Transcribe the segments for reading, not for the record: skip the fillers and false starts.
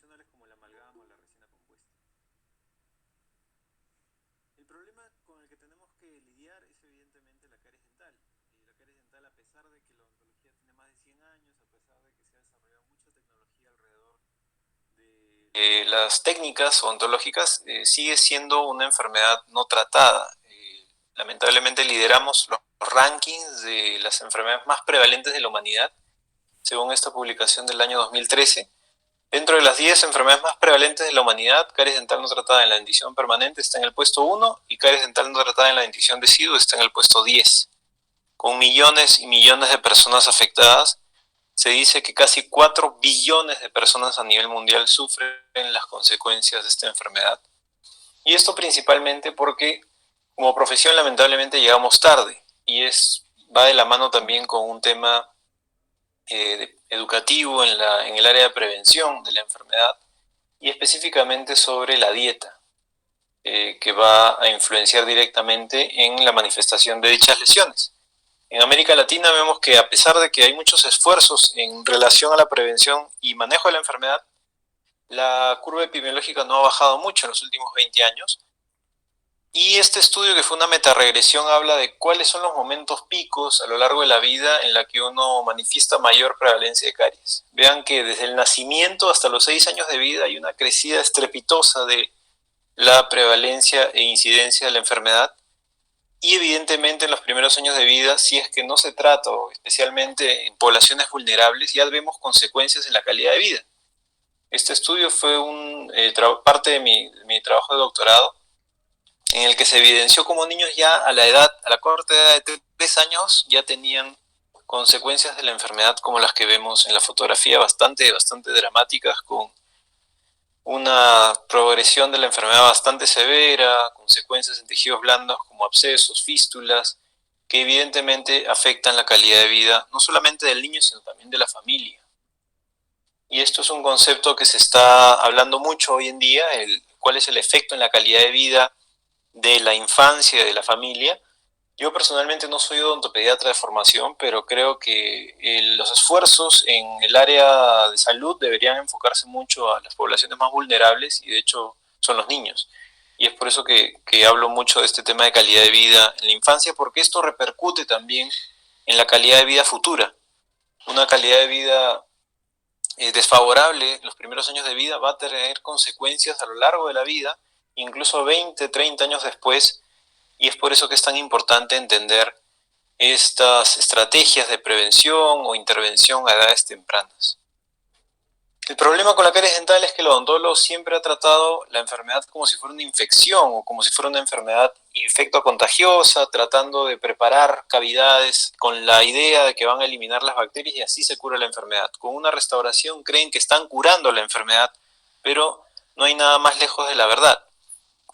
convencionales como la amalgama o la resina compuesta. El problema con el que tenemos que lidiar es evidentemente la caries dental. La caries dental, a pesar de que la odontología tiene más de 100 años, a pesar de que se ha desarrollado mucha tecnología alrededor de las técnicas odontológicas, sigue siendo una enfermedad no tratada. Lamentablemente lideramos los rankings de las enfermedades más prevalentes de la humanidad, según esta publicación del año 2013. Dentro de las 10 enfermedades más prevalentes de la humanidad, caries dental no tratada en la dentición permanente está en el puesto 1 y caries dental no tratada en la dentición deciduo está en el puesto 10. Con millones y millones de personas afectadas, se dice que casi 4 billones de personas a nivel mundial sufren las consecuencias de esta enfermedad. Y esto principalmente porque como profesión lamentablemente llegamos tarde y va de la mano también con un tema educativo en el área de prevención de la enfermedad y específicamente sobre la dieta, que va a influenciar directamente en la manifestación de dichas lesiones. En América Latina vemos que a pesar de que hay muchos esfuerzos en relación a la prevención y manejo de la enfermedad, la curva epidemiológica no ha bajado mucho en los últimos 20 años. Y este estudio, que fue una metaregresión, habla de cuáles son los momentos picos a lo largo de la vida en la que uno manifiesta mayor prevalencia de caries. Vean que desde el nacimiento hasta los 6 años de vida hay una crecida estrepitosa de la prevalencia e incidencia de la enfermedad. Y evidentemente en los primeros años de vida, si es que no se trata, o especialmente en poblaciones vulnerables, ya vemos consecuencias en la calidad de vida. Este estudio fue parte de mi trabajo de doctorado, en el que se evidenció como niños ya a la corta edad de 3 años, ya tenían consecuencias de la enfermedad como las que vemos en la fotografía, bastante dramáticas, con una progresión de la enfermedad bastante severa, consecuencias en tejidos blandos como abscesos, fístulas, que evidentemente afectan la calidad de vida, no solamente del niño, sino también de la familia. Y esto es un concepto que se está hablando mucho hoy en día, cuál es el efecto en la calidad de vida de la infancia y de la familia. Yo personalmente no soy odontopediatra de formación, pero creo que los esfuerzos en el área de salud deberían enfocarse mucho a las poblaciones más vulnerables, y de hecho son los niños. Y es por eso que hablo mucho de este tema de calidad de vida en la infancia, porque esto repercute también en la calidad de vida futura. Una calidad de vida desfavorable en los primeros años de vida va a tener consecuencias a lo largo de la vida, incluso 20, 30 años después, y es por eso que es tan importante entender estas estrategias de prevención o intervención a edades tempranas. El problema con la caries dental es que el odontólogo siempre ha tratado la enfermedad como si fuera una infección o como si fuera una enfermedad infectocontagiosa, tratando de preparar cavidades con la idea de que van a eliminar las bacterias y así se cura la enfermedad. Con una restauración creen que están curando la enfermedad, pero no hay nada más lejos de la verdad.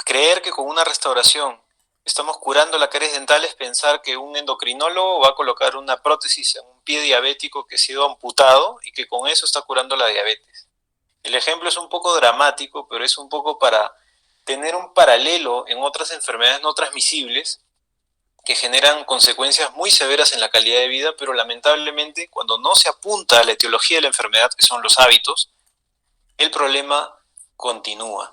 Creer que con una restauración estamos curando la caries dental es pensar que un endocrinólogo va a colocar una prótesis en un pie diabético que ha sido amputado y que con eso está curando la diabetes. El ejemplo es un poco dramático, pero es un poco para tener un paralelo en otras enfermedades no transmisibles que generan consecuencias muy severas en la calidad de vida, pero lamentablemente cuando no se apunta a la etiología de la enfermedad, que son los hábitos, el problema continúa.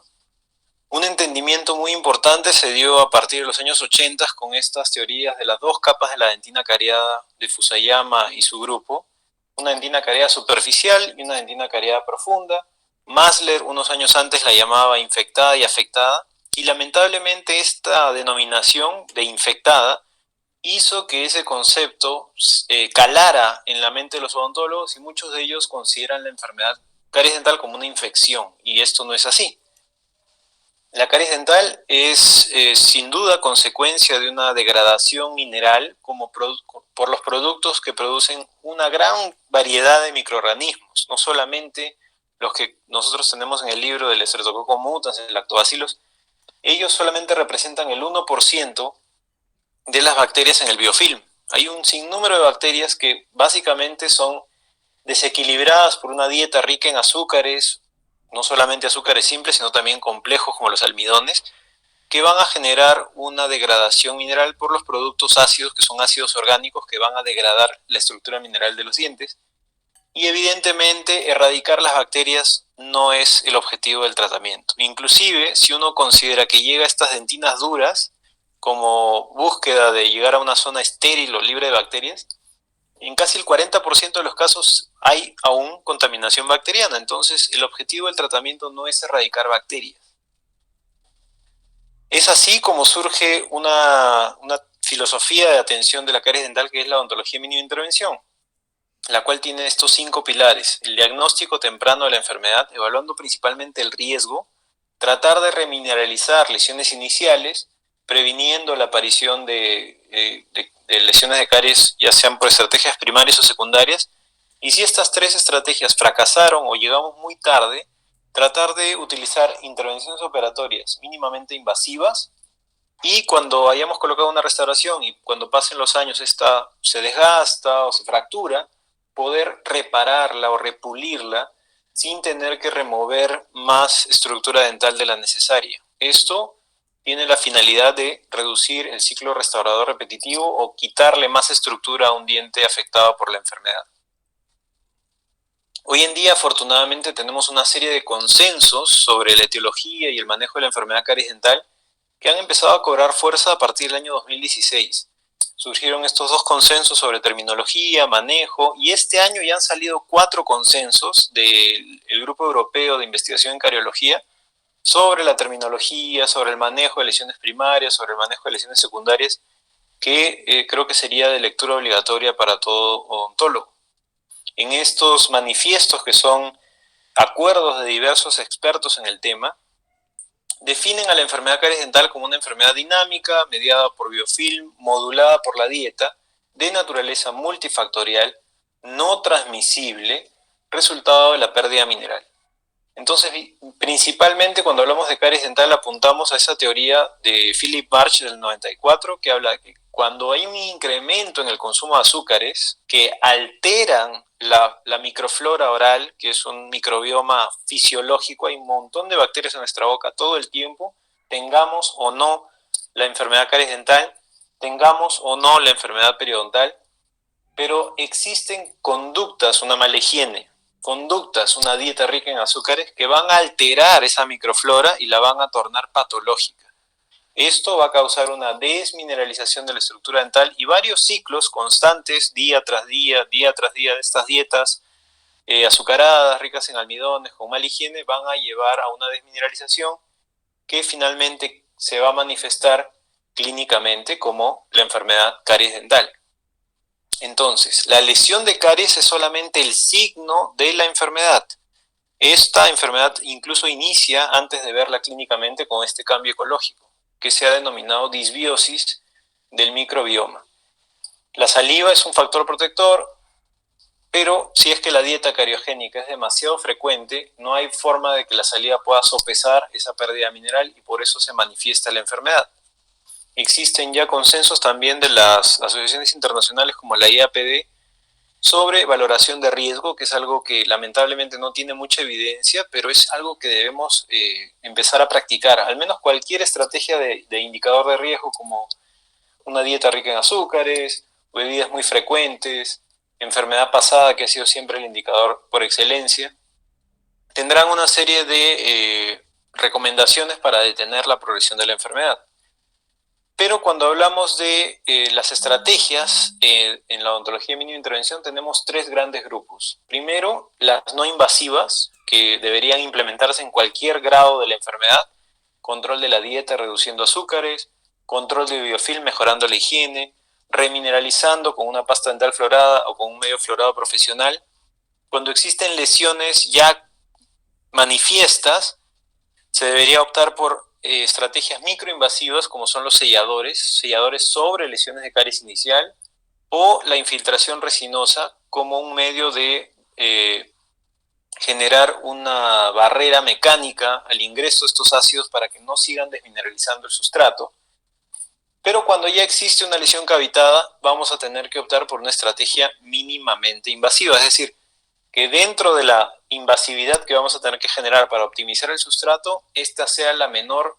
Un entendimiento muy importante se dio a partir de los años 80 con estas teorías de las 2 capas de la dentina cariada de Fusayama y su grupo, una dentina cariada superficial y una dentina cariada profunda. Masler unos años antes la llamaba infectada y afectada, y lamentablemente esta denominación de infectada hizo que ese concepto calara en la mente de los odontólogos, y muchos de ellos consideran la enfermedad caries dental como una infección, y esto no es así. La caries dental es sin duda consecuencia de una degradación mineral por los productos que producen una gran variedad de microorganismos, no solamente los que nosotros tenemos en el libro del Streptococcus mutans, el lactobacillus. Ellos solamente representan el 1% de las bacterias en el biofilm. Hay un sinnúmero de bacterias que básicamente son desequilibradas por una dieta rica en azúcares, no solamente azúcares simples, sino también complejos como los almidones, que van a generar una degradación mineral por los productos ácidos, que son ácidos orgánicos que van a degradar la estructura mineral de los dientes. y evidentemente erradicar las bacterias no es el objetivo del tratamiento. Inclusive, si uno considera que llega a estas dentinas duras como búsqueda de llegar a una zona estéril o libre de bacterias, en casi el 40% de los casos hay aún contaminación bacteriana. Entonces, el objetivo del tratamiento no es erradicar bacterias. Es así como surge una filosofía de atención de la caries dental, que es la odontología mínima intervención, la cual tiene estos 5 pilares: el diagnóstico temprano de la enfermedad, evaluando principalmente el riesgo, tratar de remineralizar lesiones iniciales, previniendo la aparición de lesiones de caries, ya sean por estrategias primarias o secundarias, y si estas 3 estrategias fracasaron o llegamos muy tarde, tratar de utilizar intervenciones operatorias mínimamente invasivas, y cuando hayamos colocado una restauración y cuando pasen los años esta se desgasta o se fractura, poder repararla o repulirla sin tener que remover más estructura dental de la necesaria. Esto tiene la finalidad de reducir el ciclo restaurador repetitivo o quitarle más estructura a un diente afectado por la enfermedad. Hoy en día, afortunadamente, tenemos una serie de consensos sobre la etiología y el manejo de la enfermedad caries dental que han empezado a cobrar fuerza a partir del año 2016. Surgieron estos 2 consensos sobre terminología, manejo, y este año ya han salido 4 consensos del Grupo Europeo de Investigación en Cariología sobre la terminología, sobre el manejo de lesiones primarias, sobre el manejo de lesiones secundarias, que creo que sería de lectura obligatoria para todo odontólogo. En estos manifiestos, que son acuerdos de diversos expertos en el tema, definen a la enfermedad caries dental como una enfermedad dinámica, mediada por biofilm, modulada por la dieta, de naturaleza multifactorial, no transmisible, resultado de la pérdida mineral. Entonces, principalmente cuando hablamos de caries dental apuntamos a esa teoría de Philip March del 94, que habla de que cuando hay un incremento en el consumo de azúcares que alteran la microflora oral, que es un microbioma fisiológico, hay un montón de bacterias en nuestra boca todo el tiempo, tengamos o no la enfermedad caries dental, tengamos o no la enfermedad periodontal, pero existen conductas, una mala higiene, conductas, una dieta rica en azúcares, que van a alterar esa microflora y la van a tornar patológica. Esto va a causar una desmineralización de la estructura dental y varios ciclos constantes, día tras día de estas dietas azucaradas, ricas en almidones, con mala higiene, van a llevar a una desmineralización que finalmente se va a manifestar clínicamente como la enfermedad caries dental. Entonces, la lesión de caries es solamente el signo de la enfermedad. Esta enfermedad incluso inicia antes de verla clínicamente con este cambio ecológico, que se ha denominado disbiosis del microbioma. La saliva es un factor protector, pero si es que la dieta cariogénica es demasiado frecuente, no hay forma de que la saliva pueda sopesar esa pérdida mineral y por eso se manifiesta la enfermedad. Existen ya consensos también de las asociaciones internacionales como la IAPD sobre valoración de riesgo, que es algo que lamentablemente no tiene mucha evidencia, pero es algo que debemos empezar a practicar. Al menos cualquier estrategia de indicador de riesgo, como una dieta rica en azúcares, bebidas muy frecuentes, enfermedad pasada, que ha sido siempre el indicador por excelencia, tendrán una serie de recomendaciones para detener la progresión de la enfermedad. Pero cuando hablamos de las estrategias en la odontología de mínima intervención, tenemos 3 grandes grupos. Primero, las no invasivas, que deberían implementarse en cualquier grado de la enfermedad: control de la dieta reduciendo azúcares, control de biofilm mejorando la higiene, remineralizando con una pasta dental florada o con un medio florado profesional. Cuando existen lesiones ya manifiestas, se debería optar por estrategias microinvasivas, como son los selladores sobre lesiones de caries inicial, o la infiltración resinosa como un medio de generar una barrera mecánica al ingreso de estos ácidos para que no sigan desmineralizando el sustrato. Pero cuando ya existe una lesión cavitada, vamos a tener que optar por una estrategia mínimamente invasiva, es decir, que dentro de la invasividad que vamos a tener que generar para optimizar el sustrato, esta sea la menor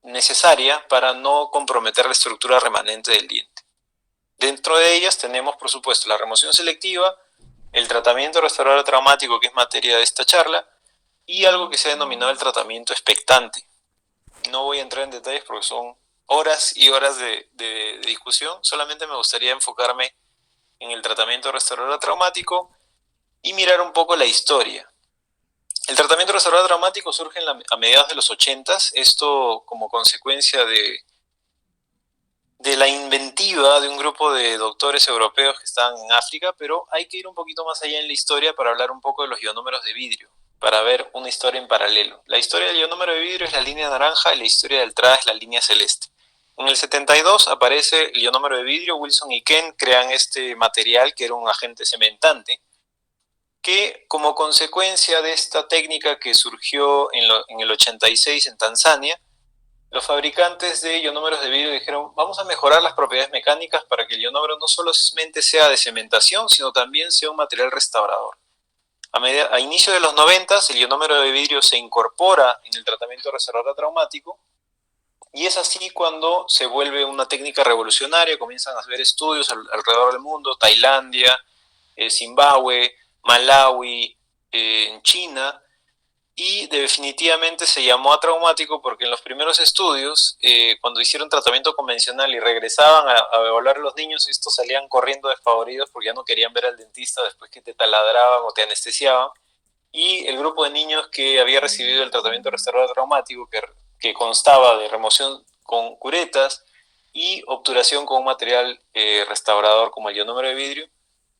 necesaria para no comprometer la estructura remanente del diente. Dentro de ellas tenemos, por supuesto, la remoción selectiva, el tratamiento restaurador traumático, que es materia de esta charla, y algo que se ha denominado el tratamiento expectante. No voy a entrar en detalles porque son horas y horas de discusión, solamente me gustaría enfocarme en el tratamiento restaurador traumático y mirar un poco la historia. El tratamiento restaurador traumático surge a mediados de los 80s, esto como consecuencia de la inventiva de un grupo de doctores europeos que estaban en África, pero hay que ir un poquito más allá en la historia para hablar un poco de los ionómeros de vidrio, para ver una historia en paralelo. La historia del ionómero de vidrio es la línea naranja y la historia del TRA es la línea celeste. En el 72 aparece el ionómero de vidrio, Wilson y Kent crean este material que era un agente cementante, que como consecuencia de esta técnica que surgió en el 86 en Tanzania, los fabricantes de ionómeros de vidrio dijeron, vamos a mejorar las propiedades mecánicas para que el ionómero no solamente sea de cementación, sino también sea un material restaurador. A inicio de los 90, el ionómero de vidrio se incorpora en el tratamiento restaurador traumático, y es así cuando se vuelve una técnica revolucionaria, comienzan a hacer estudios alrededor del mundo, Tailandia, Zimbabue, Malawi, en China, y definitivamente se llamó atraumático porque en los primeros estudios, cuando hicieron tratamiento convencional y regresaban a evaluar a los niños, estos salían corriendo despavoridos porque ya no querían ver al dentista después que te taladraban o te anestesiaban, y el grupo de niños que había recibido el tratamiento restaurador traumático, que constaba de remoción con curetas y obturación con un material restaurador como el ionómero de vidrio,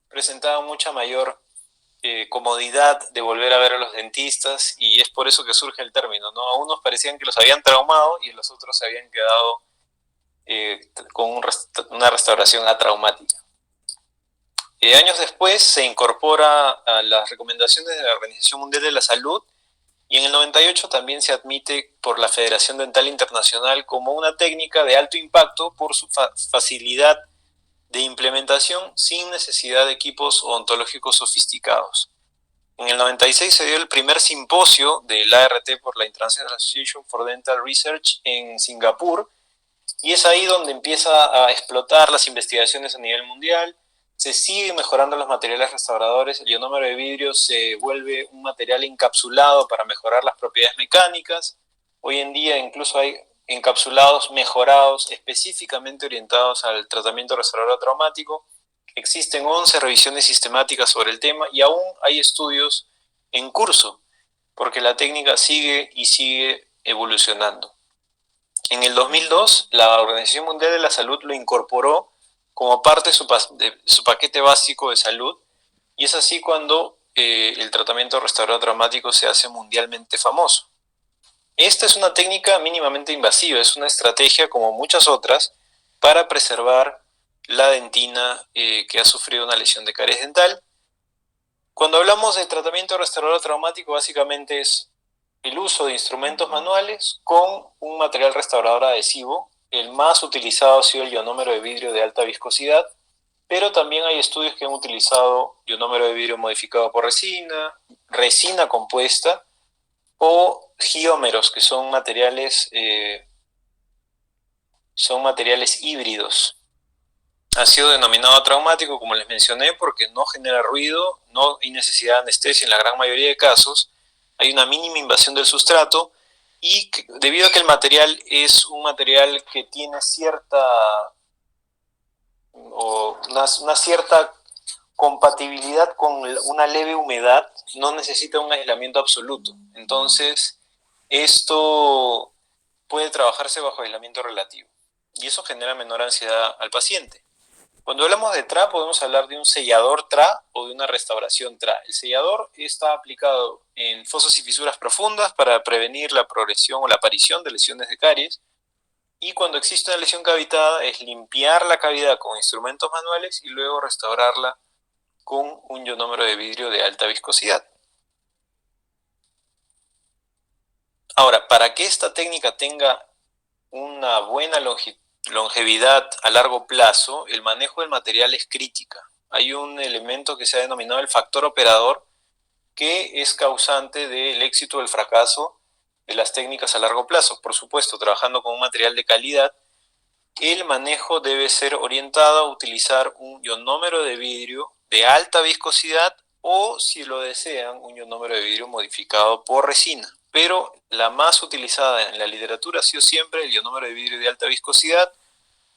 presentaba mucha mayor comodidad de volver a ver a los dentistas, y es por eso que surge el término, ¿no? A unos parecían que los habían traumado y a los otros se habían quedado con una restauración atraumática. Años después se incorpora a las recomendaciones de la Organización Mundial de la Salud, y en el 98 también se admite por la Federación Dental Internacional como una técnica de alto impacto por su facilidad de implementación sin necesidad de equipos odontológicos sofisticados. En el 96 se dio el primer simposio del ART por la International Association for Dental Research en Singapur, y es ahí donde empieza a explotar las investigaciones a nivel mundial. Se siguen mejorando los materiales restauradores, el ionómero de vidrio se vuelve un material encapsulado para mejorar las propiedades mecánicas. Hoy en día incluso hay encapsulados mejorados específicamente orientados al tratamiento restaurador traumático. Existen 11 revisiones sistemáticas sobre el tema y aún hay estudios en curso, porque la técnica sigue y sigue evolucionando. En el 2002, la Organización Mundial de la Salud lo incorporó como parte de su paquete básico de salud, y es así cuando el tratamiento restaurador traumático se hace mundialmente famoso. Esta es una técnica mínimamente invasiva, es una estrategia como muchas otras para preservar la dentina que ha sufrido una lesión de caries dental. Cuando hablamos de tratamiento restaurador traumático, básicamente es el uso de instrumentos manuales con un material restaurador adhesivo. El más utilizado ha sido el ionómero de vidrio de alta viscosidad, pero también hay estudios que han utilizado ionómero de vidrio modificado por resina, resina compuesta o giómeros, que son materiales híbridos. Ha sido denominado traumático, como les mencioné, porque no genera ruido, no hay necesidad de anestesia en la gran mayoría de casos, hay una mínima invasión del sustrato, y debido a que el material es un material que tiene una cierta compatibilidad con una leve humedad, no necesita un aislamiento absoluto. Entonces, esto puede trabajarse bajo aislamiento relativo, y eso genera menor ansiedad al paciente. Cuando hablamos de TRA, podemos hablar de un sellador TRA o de una restauración TRA. El sellador está aplicado en fosos y fisuras profundas para prevenir la progresión o la aparición de lesiones de caries. Y cuando existe una lesión cavitada, es limpiar la cavidad con instrumentos manuales y luego restaurarla con un ionómero de vidrio de alta viscosidad. Ahora, para que esta técnica tenga una buena longevidad a largo plazo, el manejo del material es crítica. Hay un elemento que se ha denominado el factor operador, que es causante del éxito o el fracaso de las técnicas a largo plazo. Por supuesto, trabajando con un material de calidad, el manejo debe ser orientado a utilizar un ionómero de vidrio de alta viscosidad o, si lo desean, un ionómero de vidrio modificado por resina. Pero la más utilizada en la literatura ha sido siempre el ionómero de vidrio de alta viscosidad.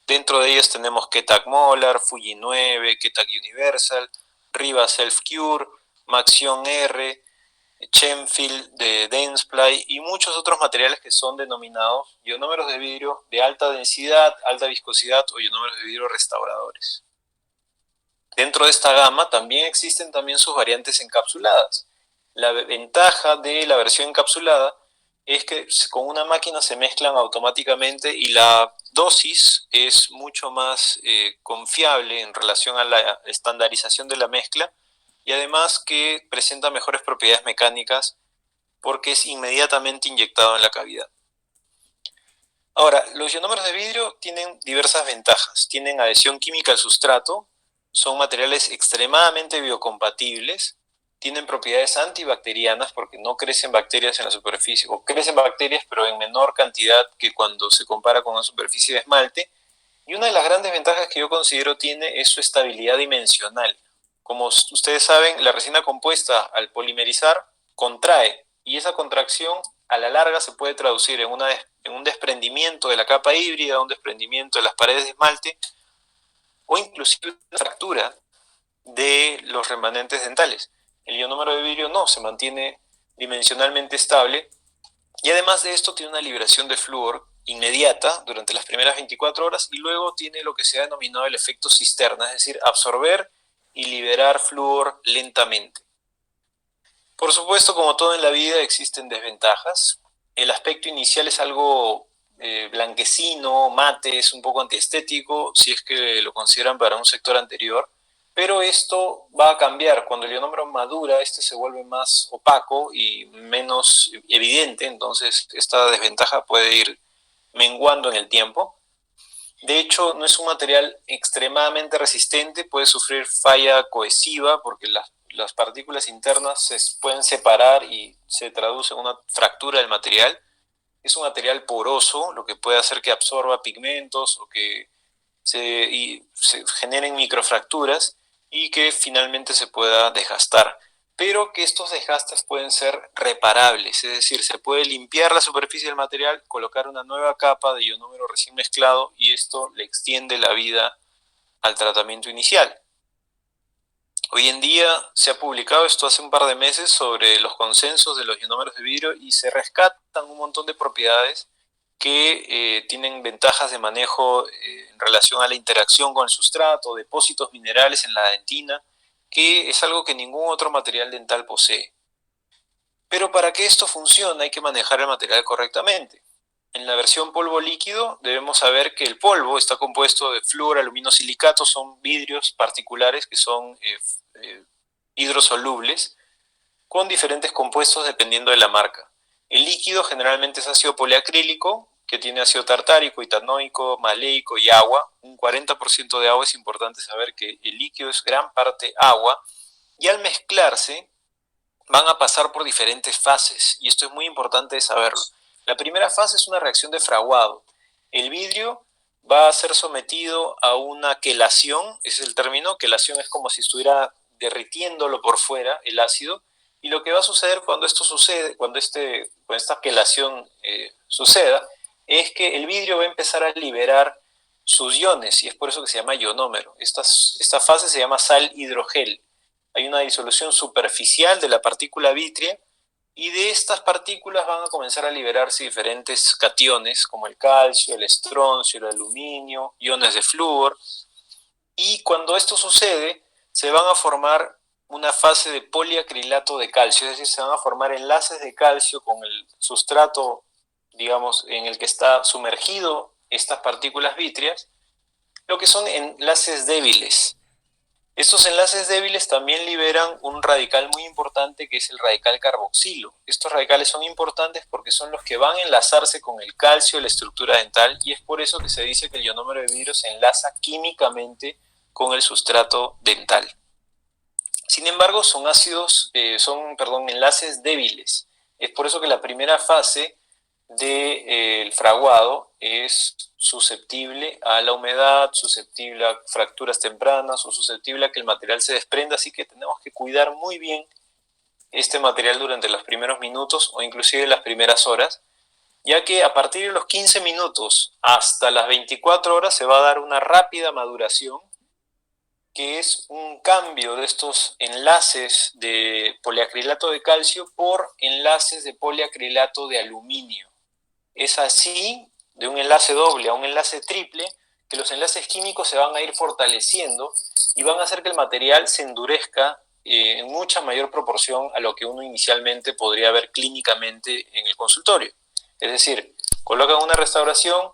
Dentro de ellas tenemos Ketak Molar, Fuji 9, Ketak Universal, Riva Self Cure, Maxion R, Chenfield de Densplay y muchos otros materiales que son denominados ionómeros de vidrio de alta densidad, alta viscosidad o ionómeros de vidrio restauradores. Dentro de esta gama también existen también sus variantes encapsuladas. La ventaja de la versión encapsulada es que con una máquina se mezclan automáticamente y la dosis es mucho más confiable en relación a la estandarización de la mezcla, y además que presenta mejores propiedades mecánicas porque es inmediatamente inyectado en la cavidad. Ahora, los ionómeros de vidrio tienen diversas ventajas. Tienen adhesión química al sustrato, son materiales extremadamente biocompatibles, tienen propiedades antibacterianas porque no crecen bacterias en la superficie, o crecen bacterias pero en menor cantidad que cuando se compara con una superficie de esmalte. Y una de las grandes ventajas que yo considero tiene es su estabilidad dimensional. Como ustedes saben, la resina compuesta al polimerizar contrae, y esa contracción a la larga se puede traducir en un desprendimiento de la capa híbrida, un desprendimiento de las paredes de esmalte o inclusive una fractura de los remanentes dentales. El ionómero de vidrio no, se mantiene dimensionalmente estable, y además de esto tiene una liberación de flúor inmediata durante las primeras 24 horas y luego tiene lo que se ha denominado el efecto cisterna, es decir, absorber y liberar flúor lentamente. Por supuesto, como todo en la vida, existen desventajas. El aspecto inicial es algo blanquecino, mate, es un poco antiestético, si es que lo consideran para un sector anterior, pero esto va a cambiar. Cuando el ionómero madura, este se vuelve más opaco y menos evidente, entonces esta desventaja puede ir menguando en el tiempo. De hecho, no es un material extremadamente resistente, puede sufrir falla cohesiva porque las partículas internas se pueden separar y se traduce en una fractura del material. Es un material poroso, lo que puede hacer que absorba pigmentos o que se generen microfracturas y que finalmente se pueda desgastar. Pero que estos desgastes pueden ser reparables, es decir, se puede limpiar la superficie del material, colocar una nueva capa de ionómero recién mezclado y esto le extiende la vida al tratamiento inicial. Hoy en día se ha publicado esto hace un par de meses sobre los consensos de los ionómeros de vidrio y se rescatan un montón de propiedades que tienen ventajas de manejo en relación a la interacción con el sustrato, depósitos minerales en la dentina, que es algo que ningún otro material dental posee. Pero para que esto funcione hay que manejar el material correctamente. En la versión polvo líquido debemos saber que el polvo está compuesto de flúor, aluminosilicato, son vidrios particulares que son hidrosolubles, con diferentes compuestos dependiendo de la marca. El líquido generalmente es ácido poliacrílico, que tiene ácido tartárico, etanoico, maleico y agua. Un 40% de agua, es importante saber que el líquido es gran parte agua, y al mezclarse van a pasar por diferentes fases, y esto es muy importante saberlo. La primera fase es una reacción de fraguado. El vidrio va a ser sometido a una quelación, ese es el término. Quelación es como si estuviera derritiéndolo por fuera el ácido, y lo que va a suceder cuando esto sucede, cuando esta quelación suceda, es que el vidrio va a empezar a liberar sus iones, y es por eso que se llama ionómero. Esta fase se llama sal hidrogel. Hay una disolución superficial de la partícula vítrea, y de estas partículas van a comenzar a liberarse diferentes cationes como el calcio, el estroncio, el aluminio, iones de flúor, y cuando esto sucede se van a formar una fase de poliacrilato de calcio, es decir, se van a formar enlaces de calcio con el sustrato, digamos, en el que está sumergido estas partículas vítreas, lo que son enlaces débiles. Estos enlaces débiles también liberan un radical muy importante, que es el radical carboxilo. Estos radicales son importantes porque son los que van a enlazarse con el calcio de la estructura dental, y es por eso que se dice que el ionómero de vidrio se enlaza químicamente con el sustrato dental. Sin embargo, son enlaces débiles. Es por eso que la primera fase del fraguado es susceptible a la humedad, susceptible a fracturas tempranas o susceptible a que el material se desprenda, así que tenemos que cuidar muy bien este material durante los primeros minutos o inclusive las primeras horas, ya que a partir de los 15 minutos hasta las 24 horas se va a dar una rápida maduración, que es un cambio de estos enlaces de poliacrilato de calcio por enlaces de poliacrilato de aluminio. Es así, de un enlace doble a un enlace triple, que los enlaces químicos se van a ir fortaleciendo y van a hacer que el material se endurezca en mucha mayor proporción a lo que uno inicialmente podría ver clínicamente en el consultorio. Es decir, colocan una restauración,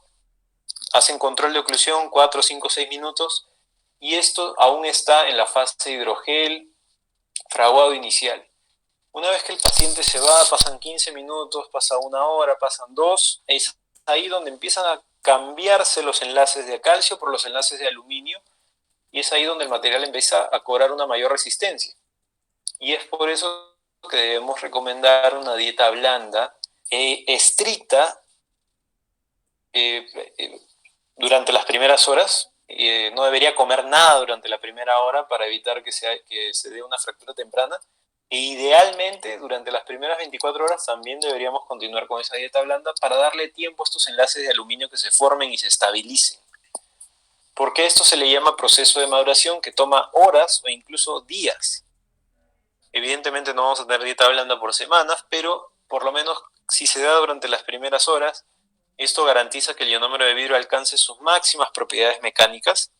hacen control de oclusión 4, 5, 6 minutos y esto aún está en la fase de hidrogel fraguado inicial. Una vez que el paciente se va, pasan 15 minutos, pasa una hora, pasan dos, es ahí donde empiezan a cambiarse los enlaces de calcio por los enlaces de aluminio y es ahí donde el material empieza a cobrar una mayor resistencia. Y es por eso que debemos recomendar una dieta blanda, estricta, durante las primeras horas. No debería comer nada durante la primera hora para evitar que se dé una fractura temprana. E idealmente, durante las primeras 24 horas también deberíamos continuar con esa dieta blanda para darle tiempo a estos enlaces de aluminio que se formen y se estabilicen. Porque esto se le llama proceso de maduración, que toma horas o incluso días. Evidentemente no vamos a tener dieta blanda por semanas, pero por lo menos si se da durante las primeras horas, esto garantiza que el ionómero de vidrio alcance sus máximas propiedades mecánicas,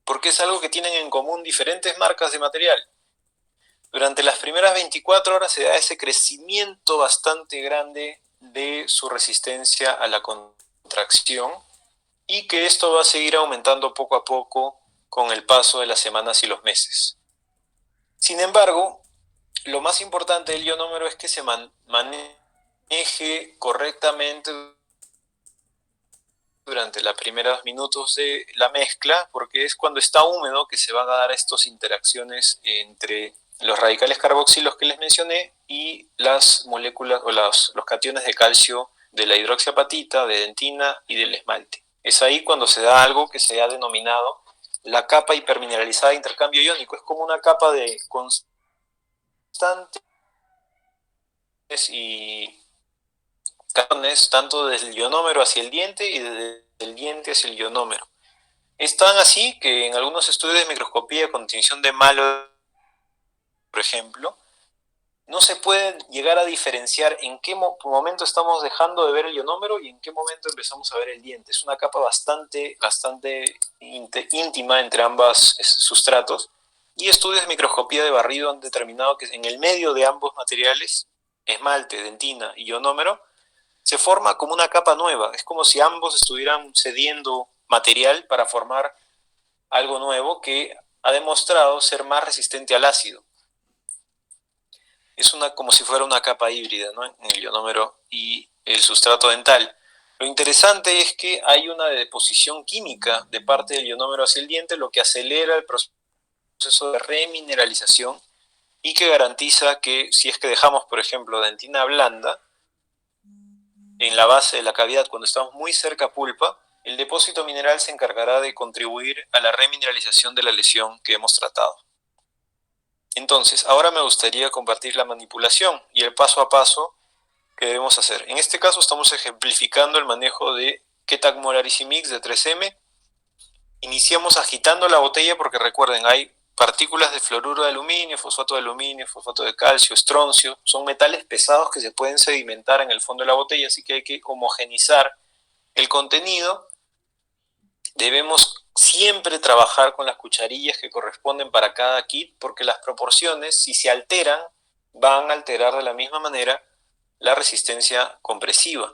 porque es algo que tienen en común diferentes marcas de material. Durante las primeras 24 horas se da ese crecimiento bastante grande de su resistencia a la contracción y que esto va a seguir aumentando poco a poco con el paso de las semanas y los meses. Sin embargo, lo más importante del ionómero es que se maneje correctamente durante los primeros minutos de la mezcla, porque es cuando está húmedo que se van a dar estas interacciones entre los radicales carboxilos que les mencioné y las moléculas o los cationes de calcio de la hidroxiapatita, de dentina y del esmalte. Es ahí cuando se da algo que se ha denominado la capa hipermineralizada de intercambio iónico. Es como una capa de constantes y cationes, tanto desde el ionómero hacia el diente y desde el diente hacia el ionómero. Es tan así que en algunos estudios de microscopía con tinción de malo, por ejemplo, no se puede llegar a diferenciar en qué momento estamos dejando de ver el ionómero y en qué momento empezamos a ver el diente. Es una capa bastante íntima entre ambos sustratos, y estudios de microscopía de barrido han determinado que en el medio de ambos materiales, esmalte, dentina y ionómero, se forma como una capa nueva. Es como si ambos estuvieran cediendo material para formar algo nuevo que ha demostrado ser más resistente al ácido. Es como si fuera una capa híbrida, ¿no?, en el ionómero y el sustrato dental. Lo interesante es que hay una deposición química de parte del ionómero hacia el diente, lo que acelera el proceso de remineralización y que garantiza que si es que dejamos, por ejemplo, dentina blanda en la base de la cavidad cuando estamos muy cerca a pulpa, el depósito mineral se encargará de contribuir a la remineralización de la lesión que hemos tratado. Entonces, ahora me gustaría compartir la manipulación y el paso a paso que debemos hacer. En este caso estamos ejemplificando el manejo de Ketak Molarisi Mix de 3M. Iniciamos agitando la botella porque recuerden, hay partículas de fluoruro de aluminio, fosfato de calcio, estroncio. Son metales pesados que se pueden sedimentar en el fondo de la botella, así que hay que homogenizar el contenido. Debemos siempre trabajar con las cucharillas que corresponden para cada kit, porque las proporciones, si se alteran, van a alterar de la misma manera la resistencia compresiva.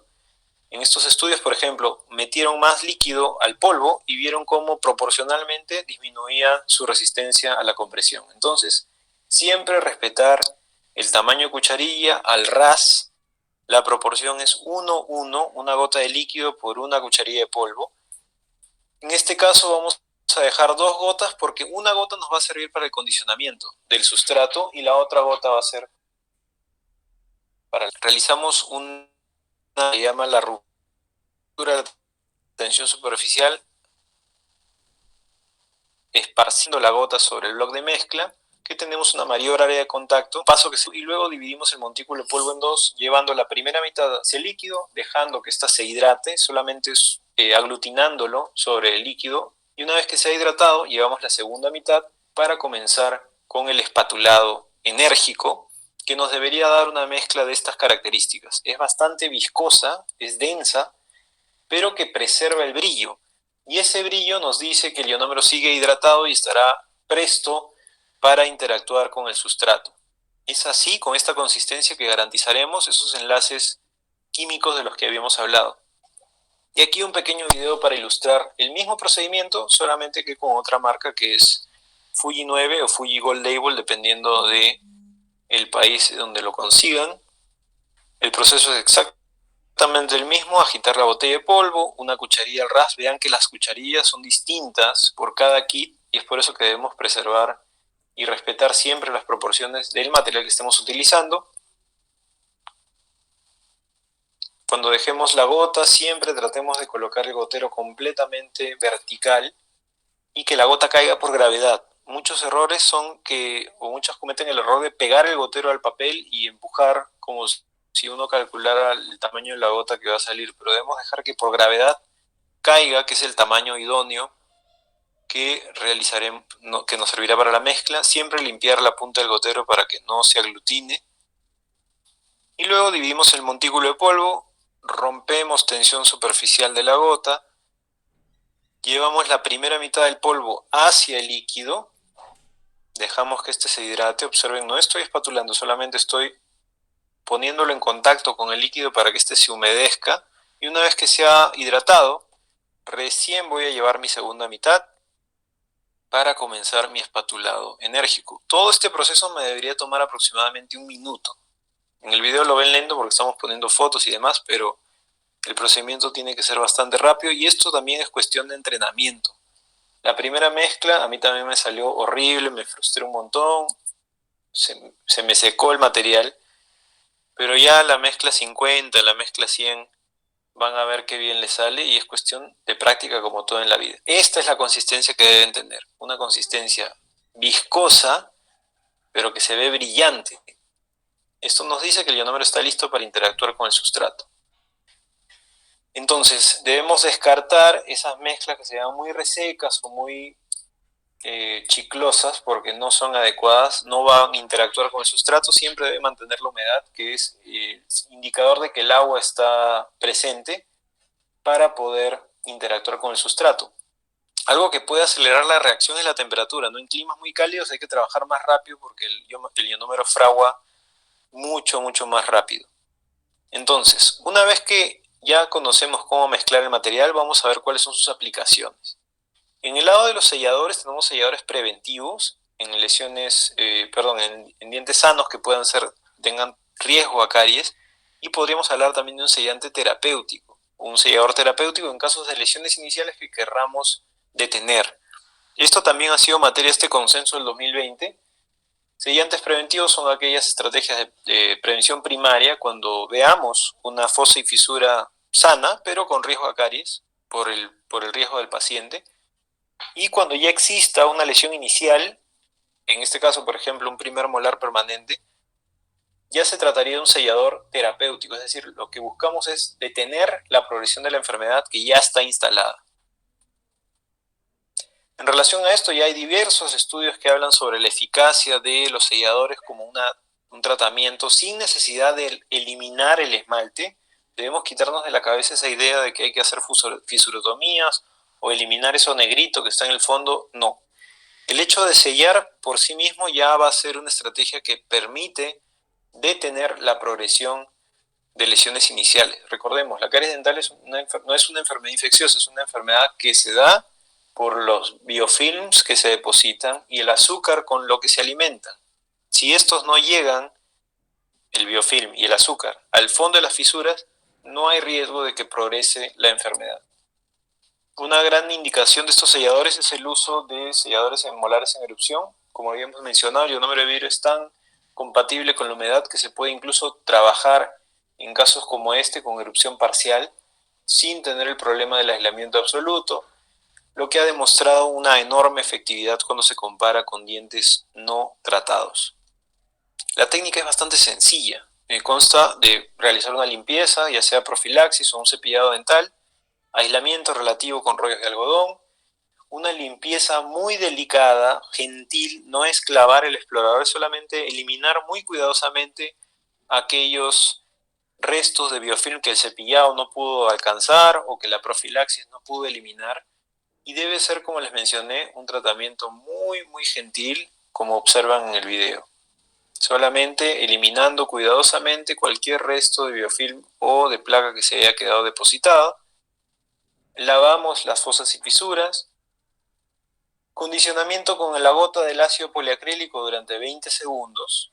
En estos estudios, por ejemplo, metieron más líquido al polvo y vieron cómo proporcionalmente disminuía su resistencia a la compresión. Entonces, siempre respetar el tamaño de cucharilla al ras. La proporción es 1:1, una gota de líquido por una cucharilla de polvo. En este caso vamos a dejar 2 gotas porque una gota nos va a servir para el condicionamiento del sustrato y la otra gota va a ser para... Realizamos una que se llama la ruptura tensión superficial, esparciendo la gota sobre el bloque de mezcla, que tenemos una mayor área de contacto, y luego dividimos el montículo de polvo en dos, llevando la primera mitad hacia el líquido, dejando que ésta se hidrate, solamente aglutinándolo sobre el líquido, y una vez que se ha hidratado, llevamos la segunda mitad para comenzar con el espatulado enérgico, que nos debería dar una mezcla de estas características. Es bastante viscosa, es densa, pero que preserva el brillo. Y ese brillo nos dice que el ionómero sigue hidratado y estará presto para interactuar con el sustrato. Es así, con esta consistencia, que garantizaremos esos enlaces químicos de los que habíamos hablado. Y aquí un pequeño video para ilustrar el mismo procedimiento, solamente que con otra marca, que es Fuji 9 o Fuji Gold Label, dependiendo del país donde lo consigan. El proceso es exactamente el mismo: agitar la botella de polvo, una cucharilla al ras. Vean que las cucharillas son distintas por cada kit, y es por eso que debemos preservar y respetar siempre las proporciones del material que estemos utilizando. Cuando dejemos la gota, siempre tratemos de colocar el gotero completamente vertical y que la gota caiga por gravedad. Muchos errores son muchos cometen el error de pegar el gotero al papel y empujar como si uno calculara el tamaño de la gota que va a salir, pero debemos dejar que por gravedad caiga, que es el tamaño idóneo que realizaremos, que nos servirá para la mezcla. Siempre limpiar la punta del gotero para que no se aglutine. Y luego dividimos el montículo de polvo, rompemos tensión superficial de la gota, llevamos la primera mitad del polvo hacia el líquido, dejamos que este se hidrate. Observen, no estoy espatulando, solamente estoy poniéndolo en contacto con el líquido para que este se humedezca, y una vez que se ha hidratado, recién voy a llevar mi segunda mitad para comenzar mi espatulado enérgico. Todo este proceso me debería tomar aproximadamente 1 minuto. En el video lo ven lento porque estamos poniendo fotos y demás, pero el procedimiento tiene que ser bastante rápido, y esto también es cuestión de entrenamiento. La primera mezcla a mí también me salió horrible, me frustré un montón, se me secó el material, pero ya la mezcla 50, la mezcla 100, van a ver qué bien les sale, y es cuestión de práctica como todo en la vida. Esta es la consistencia que deben tener, una consistencia viscosa, pero que se ve brillante. Esto nos dice que el ionómero está listo para interactuar con el sustrato. Entonces, debemos descartar esas mezclas que se vean muy resecas o muy chiclosas, porque no son adecuadas, no van a interactuar con el sustrato. Siempre debe mantener la humedad, que es indicador de que el agua está presente para poder interactuar con el sustrato. Algo que puede acelerar la reacción es la temperatura, ¿no? En climas muy cálidos hay que trabajar más rápido porque el ionómero fragua mucho más rápido. Entonces, una vez que ya conocemos cómo mezclar el material, vamos a ver cuáles son sus aplicaciones. En el lado de los selladores tenemos selladores preventivos en lesiones, en dientes sanos que tengan riesgo a caries, y podríamos hablar también de un sellante terapéutico, o un sellador terapéutico en casos de lesiones iniciales que querramos detener. Esto también ha sido materia de este consenso del 2020. Sellantes preventivos son aquellas estrategias de prevención primaria cuando veamos una fosa y fisura sana, pero con riesgo a caries por el riesgo del paciente, y cuando ya exista una lesión inicial, en este caso, por ejemplo, un primer molar permanente, ya se trataría de un sellador terapéutico, es decir, lo que buscamos es detener la progresión de la enfermedad que ya está instalada. En relación a esto, ya hay diversos estudios que hablan sobre la eficacia de los selladores como un tratamiento sin necesidad de eliminar el esmalte. Debemos quitarnos de la cabeza esa idea de que hay que hacer fisurotomías o eliminar eso negrito que está en el fondo. No. El hecho de sellar por sí mismo ya va a ser una estrategia que permite detener la progresión de lesiones iniciales. Recordemos, la caries dental no es una enfermedad infecciosa, es una enfermedad que se da por los biofilms que se depositan y el azúcar con lo que se alimentan. Si estos no llegan, el biofilm y el azúcar, al fondo de las fisuras, no hay riesgo de que progrese la enfermedad. Una gran indicación de estos selladores es el uso de selladores molares en erupción. Como habíamos mencionado, el ionómero de vidrio es tan compatible con la humedad que se puede incluso trabajar en casos como este con erupción parcial sin tener el problema del aislamiento absoluto, lo que ha demostrado una enorme efectividad cuando se compara con dientes no tratados. La técnica es bastante sencilla. Consta de realizar una limpieza, ya sea profilaxis o un cepillado dental, aislamiento relativo con rollos de algodón, una limpieza muy delicada, gentil, no es clavar el explorador, es solamente eliminar muy cuidadosamente aquellos restos de biofilm que el cepillado no pudo alcanzar o que la profilaxis no pudo eliminar. Y debe ser, como les mencioné, un tratamiento muy gentil, como observan en el video. Solamente eliminando cuidadosamente cualquier resto de biofilm o de placa que se haya quedado depositada. Lavamos las fosas y fisuras. Condicionamiento con la gota del ácido poliacrílico durante 20 segundos.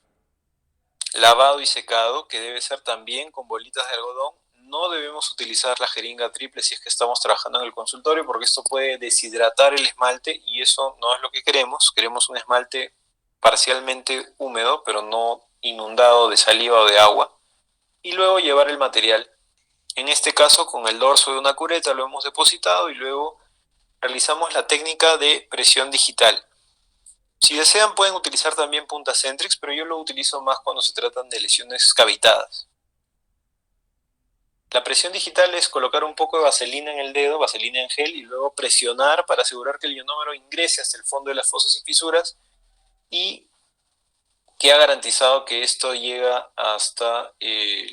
Lavado y secado, que debe ser también con bolitas de algodón. No debemos utilizar la jeringa triple si es que estamos trabajando en el consultorio, porque esto puede deshidratar el esmalte y eso no es lo que queremos. Queremos un esmalte parcialmente húmedo, pero no inundado de saliva o de agua. Y luego llevar el material. En este caso, con el dorso de una cureta lo hemos depositado y luego realizamos la técnica de presión digital. Si desean pueden utilizar también punta Centrix, pero yo lo utilizo más cuando se tratan de lesiones cavitadas. La presión digital es colocar un poco de vaselina en el dedo, vaselina en gel, y luego presionar para asegurar que el ionómero ingrese hasta el fondo de las fosas y fisuras y que ha garantizado que esto llega hasta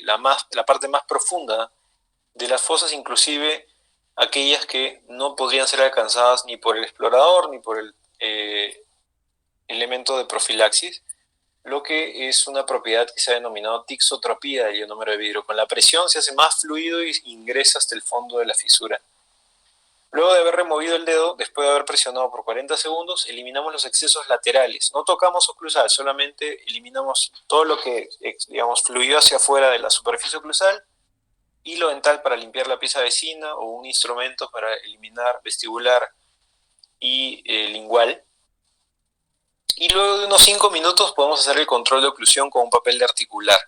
la parte más profunda de las fosas, inclusive aquellas que no podrían ser alcanzadas ni por el explorador ni por el elemento de profilaxis, lo que es una propiedad que se ha denominado tixotropía del ionómero de vidrio. Con la presión se hace más fluido y ingresa hasta el fondo de la fisura. Luego de haber removido el dedo, después de haber presionado por 40 segundos, eliminamos los excesos laterales. No tocamos oclusal, solamente eliminamos todo lo que, digamos, fluyó hacia afuera de la superficie oclusal, hilo dental para limpiar la pieza vecina o un instrumento para eliminar vestibular y lingual. Y luego de unos 5 minutos podemos hacer el control de oclusión con un papel de articular.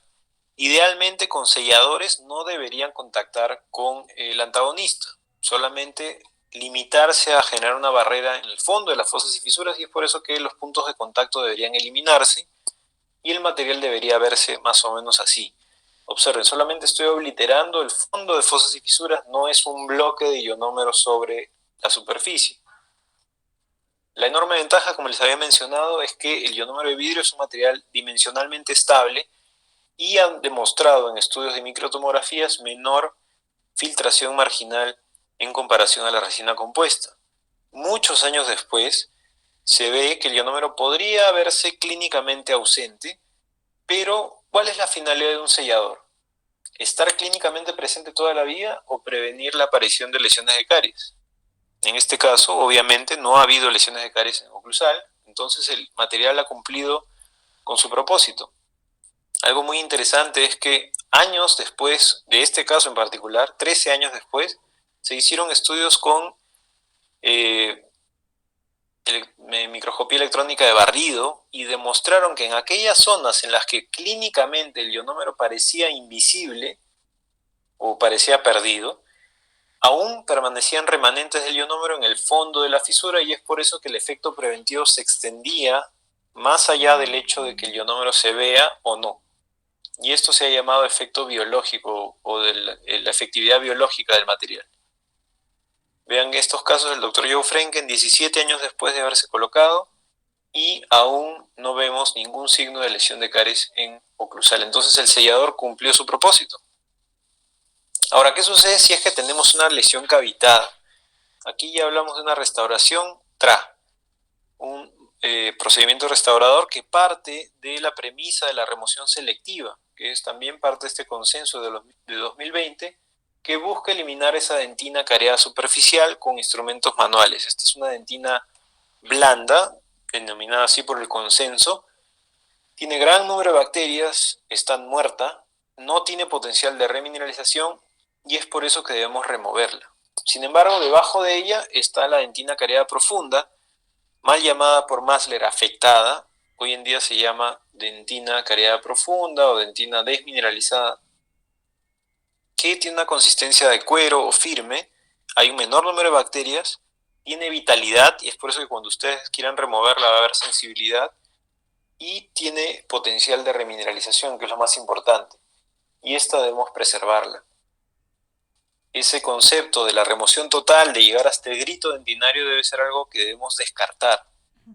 Idealmente con selladores no deberían contactar con el antagonista, solamente limitarse a generar una barrera en el fondo de las fosas y fisuras, y es por eso que los puntos de contacto deberían eliminarse y el material debería verse más o menos así. Observen, solamente estoy obliterando el fondo de fosas y fisuras, no es un bloque de ionómero sobre la superficie. La enorme ventaja, como les había mencionado, es que el ionómero de vidrio es un material dimensionalmente estable y han demostrado en estudios de microtomografías menor filtración marginal en comparación a la resina compuesta. Muchos años después, se ve que el ionómero podría verse clínicamente ausente, pero ¿cuál es la finalidad de un sellador? ¿Estar clínicamente presente toda la vida o prevenir la aparición de lesiones de caries? En este caso, obviamente, no ha habido lesiones de caries en oclusal, entonces el material ha cumplido con su propósito. Algo muy interesante es que años después de este caso en particular, 13 años después, se hicieron estudios con microscopía electrónica de barrido y demostraron que en aquellas zonas en las que clínicamente el ionómero parecía invisible o parecía perdido, aún permanecían remanentes del ionómero en el fondo de la fisura, y es por eso que el efecto preventivo se extendía más allá del hecho de que el ionómero se vea o no. Y esto se ha llamado efecto biológico o de la efectividad biológica del material. Vean estos casos del Dr. Joe Frenken 17 años después de haberse colocado y aún no vemos ningún signo de lesión de caries en oclusal. Entonces el sellador cumplió su propósito. Ahora, ¿qué sucede si es que tenemos una lesión cavitada? Aquí ya hablamos de una restauración TRA, un procedimiento restaurador que parte de la premisa de la remoción selectiva, que es también parte de este consenso de 2020, que busca eliminar esa dentina cariada superficial con instrumentos manuales. Esta es una dentina blanda, denominada así por el consenso, tiene gran número de bacterias, está muerta, no tiene potencial de remineralización y es por eso que debemos removerla. Sin embargo, debajo de ella está la dentina cariada profunda, mal llamada por Masler afectada. Hoy en día se llama dentina cariada profunda o dentina desmineralizada. que tiene una consistencia de cuero o firme, hay un menor número de bacterias, tiene vitalidad, y es por eso que cuando ustedes quieran removerla va a haber sensibilidad, y tiene potencial de remineralización, que es lo más importante, y esta debemos preservarla. Ese concepto de la remoción total, de llegar hasta el grito dentinario, debe ser algo que debemos descartar.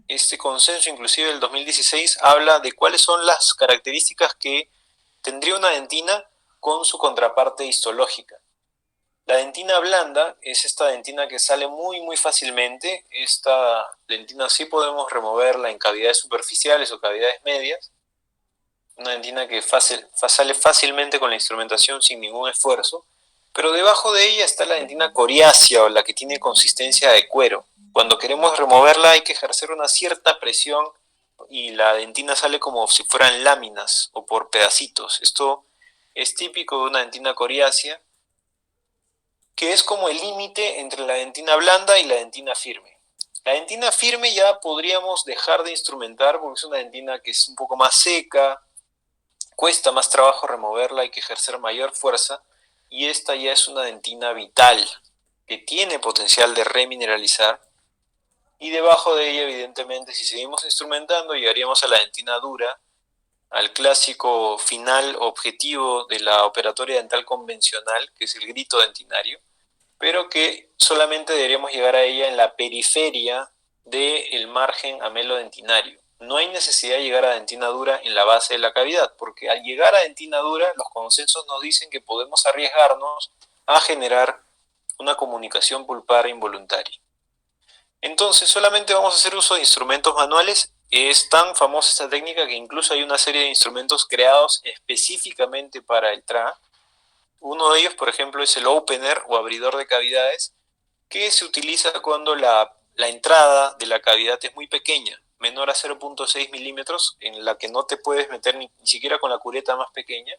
Este consenso, inclusive del 2016, habla de cuáles son las características que tendría una dentina con su contraparte histológica. La dentina blanda es esta dentina que sale muy fácilmente. Esta dentina sí podemos removerla en cavidades superficiales o cavidades medias. Una dentina que sale fácilmente con la instrumentación sin ningún esfuerzo. Pero debajo de ella está la dentina coriácea, o la que tiene consistencia de cuero. Cuando queremos removerla hay que ejercer una cierta presión y la dentina sale como si fueran láminas o por pedacitos. Esto es típico de una dentina coriácea, que es como el límite entre la dentina blanda y la dentina firme. La dentina firme ya podríamos dejar de instrumentar porque es una dentina que es un poco más seca, cuesta más trabajo removerla, hay que ejercer mayor fuerza, y esta ya es una dentina vital que tiene potencial de remineralizar, y debajo de ella, evidentemente, si seguimos instrumentando, llegaríamos a la dentina dura, al clásico final objetivo de la operatoria dental convencional, que es el grito dentinario, pero que solamente deberíamos llegar a ella en la periferia del margen amelodentinario. No hay necesidad de llegar a dentina dura en la base de la cavidad, porque al llegar a dentina dura, los consensos nos dicen que podemos arriesgarnos a generar una comunicación pulpar involuntaria. Entonces, solamente vamos a hacer uso de instrumentos manuales. Es tan famosa esta técnica que incluso hay una serie de instrumentos creados específicamente para el TRA. Uno de ellos, por ejemplo, es el opener o abridor de cavidades, que se utiliza cuando la entrada de la cavidad es muy pequeña, menor a 0.6 milímetros, en la que no te puedes meter ni siquiera con la cureta más pequeña.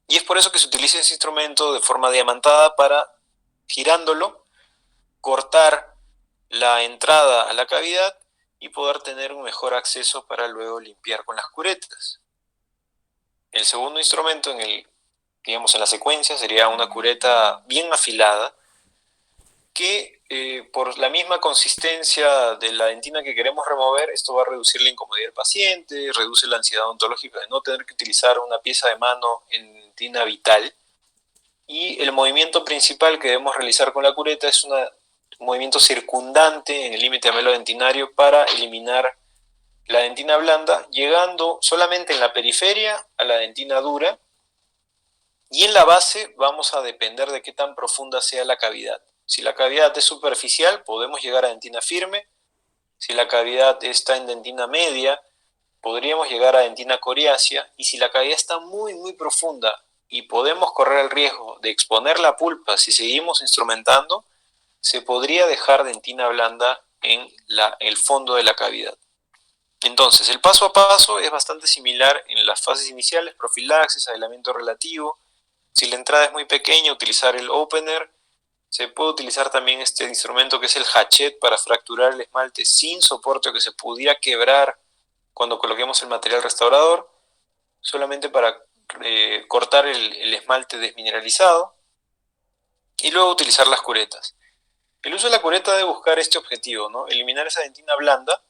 Y es por eso que se utiliza ese instrumento de forma diamantada para, girándolo, cortar la entrada a la cavidad y poder tener un mejor acceso para luego limpiar con las curetas. El segundo instrumento digamos, en la secuencia sería una cureta bien afilada, que por la misma consistencia de la dentina que queremos remover, esto va a reducir la incomodidad del paciente, reduce la ansiedad odontológica de no tener que utilizar una pieza de mano en dentina vital. Y el movimiento principal que debemos realizar con la cureta es un movimiento circundante en el límite amelodentinario para eliminar la dentina blanda, llegando solamente en la periferia a la dentina dura, y en la base vamos a depender de qué tan profunda sea la cavidad. Si la cavidad es superficial, podemos llegar a dentina firme. Si la cavidad está en dentina media, podríamos llegar a dentina coriácea. Y si la cavidad está muy profunda y podemos correr el riesgo de exponer la pulpa si seguimos instrumentando, se podría dejar dentina blanda en el fondo de la cavidad. Entonces, el paso a paso es bastante similar en las fases iniciales: profilaxis, aislamiento relativo. Si la entrada es muy pequeña, utilizar el opener. Se puede utilizar también este instrumento que es el hachet para fracturar el esmalte sin soporte, o que se pudiera quebrar cuando coloquemos el material restaurador, solamente para cortar el esmalte desmineralizado, y luego utilizar las curetas. El uso de la cureta debe buscar este objetivo, ¿no? Eliminar esa dentina blanda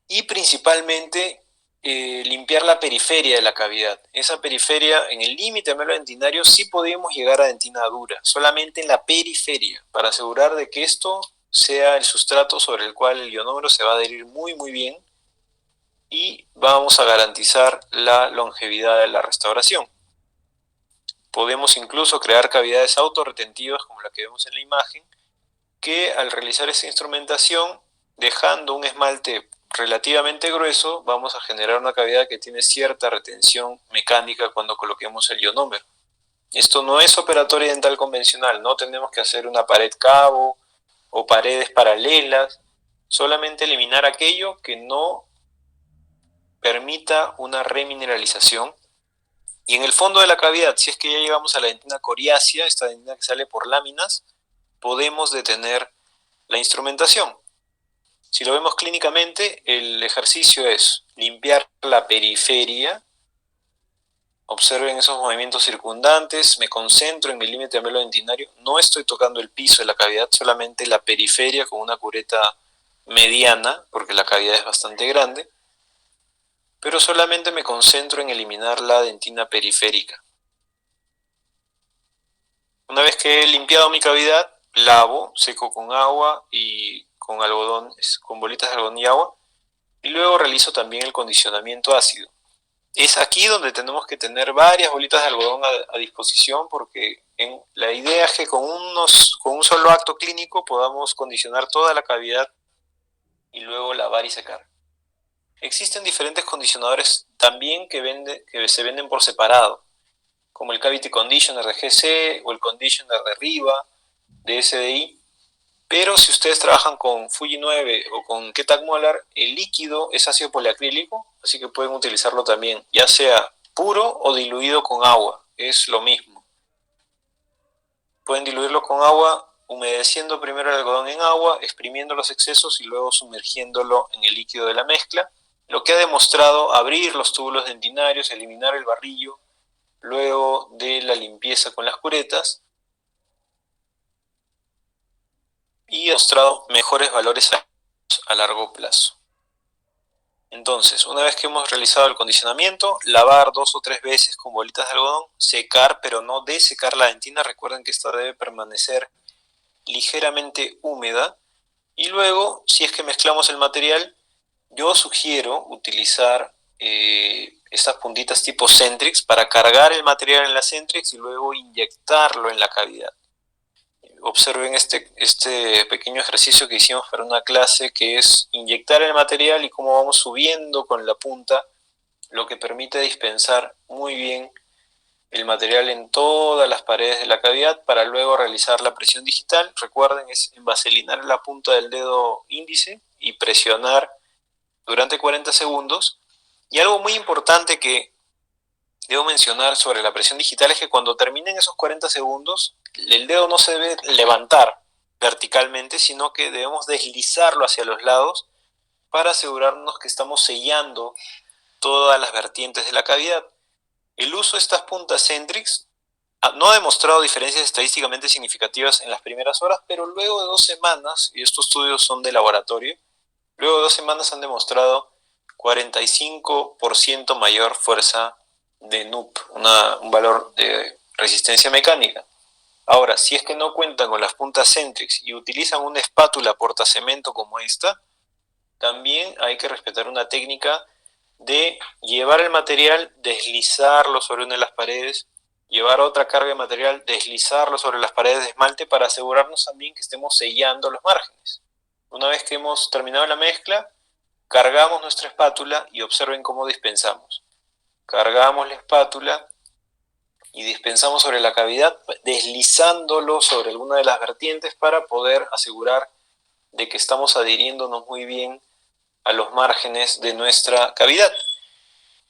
y principalmente limpiar la periferia de la cavidad. Esa periferia, en el límite amelodentinario, sí podemos llegar a dentina dura, solamente en la periferia, para asegurar de que esto sea el sustrato sobre el cual el ionómero se va a adherir muy bien, y vamos a garantizar la longevidad de la restauración. Podemos incluso crear cavidades autorretentivas como la que vemos en la imagen, que al realizar esta instrumentación, dejando un esmalte relativamente grueso, vamos a generar una cavidad que tiene cierta retención mecánica cuando coloquemos el ionómero. Esto no es operatoria dental convencional, no tenemos que hacer una pared cabo o paredes paralelas, solamente eliminar aquello que no permita una remineralización. Y en el fondo de la cavidad, si es que ya llegamos a la dentina coriácea, esta dentina que sale por láminas, podemos detener la instrumentación. Si lo vemos clínicamente, el ejercicio es limpiar la periferia, Observen esos movimientos circundantes, me concentro en el límite de velo dentinario, no estoy tocando el piso de la cavidad, solamente la periferia con una cureta mediana, porque la cavidad es bastante grande, pero solamente me concentro en eliminar la dentina periférica. Una vez que he limpiado mi cavidad, lavo, seco con agua y con algodón, con bolitas de algodón y agua, y luego realizo también el condicionamiento ácido. Es aquí donde tenemos que tener varias bolitas de algodón a disposición, porque la idea es que con un solo acto clínico podamos condicionar toda la cavidad y luego lavar y secar. Existen diferentes condicionadores también que se venden por separado, como el Cavity Conditioner de GC o el Conditioner de Riva, de SDI. Pero si ustedes trabajan con Fuji 9 o con Ketak Molar, el líquido es ácido poliacrílico, así que pueden utilizarlo también, ya sea puro o diluido con agua, es lo mismo. Pueden diluirlo con agua, humedeciendo primero el algodón en agua, exprimiendo los excesos y luego sumergiéndolo en el líquido de la mezcla, lo que ha demostrado abrir los túbulos dentinarios, eliminar el barrillo, luego de la limpieza con las curetas, y ha mostrado mejores valores a largo plazo. Entonces, una vez que hemos realizado el condicionamiento, lavar 2 o 3 veces con bolitas de algodón, secar pero no desecar la dentina, recuerden que esta debe permanecer ligeramente húmeda, y luego, si es que mezclamos el material, yo sugiero utilizar estas puntitas tipo Centrix para cargar el material en la Centrix y luego inyectarlo en la cavidad. Observen este pequeño ejercicio que hicimos para una clase, que es inyectar el material y cómo vamos subiendo con la punta, lo que permite dispensar muy bien el material en todas las paredes de la cavidad para luego realizar la presión digital. Recuerden, es vaselinar la punta del dedo índice y presionar durante 40 segundos. Y algo muy importante que debo mencionar sobre la presión digital es que cuando terminen esos 40 segundos, el dedo no se debe levantar verticalmente, sino que debemos deslizarlo hacia los lados para asegurarnos que estamos sellando todas las vertientes de la cavidad. El uso de estas puntas Centrix no ha demostrado diferencias estadísticamente significativas en las primeras horas, pero luego de 2 semanas, y estos estudios son de laboratorio, luego de 2 semanas han demostrado 45% mayor fuerza de NUP, un valor de resistencia mecánica. Ahora, si es que no cuentan con las puntas Centrix y utilizan una espátula portacemento como esta, también hay que respetar una técnica de llevar el material, deslizarlo sobre una de las paredes, llevar otra carga de material, deslizarlo sobre las paredes de esmalte para asegurarnos también que estemos sellando los márgenes. Una vez que hemos terminado la mezcla, cargamos nuestra espátula y observen cómo dispensamos. Cargamos la espátula y dispensamos sobre la cavidad, deslizándolo sobre alguna de las vertientes para poder asegurar de que estamos adhiriéndonos muy bien a los márgenes de nuestra cavidad.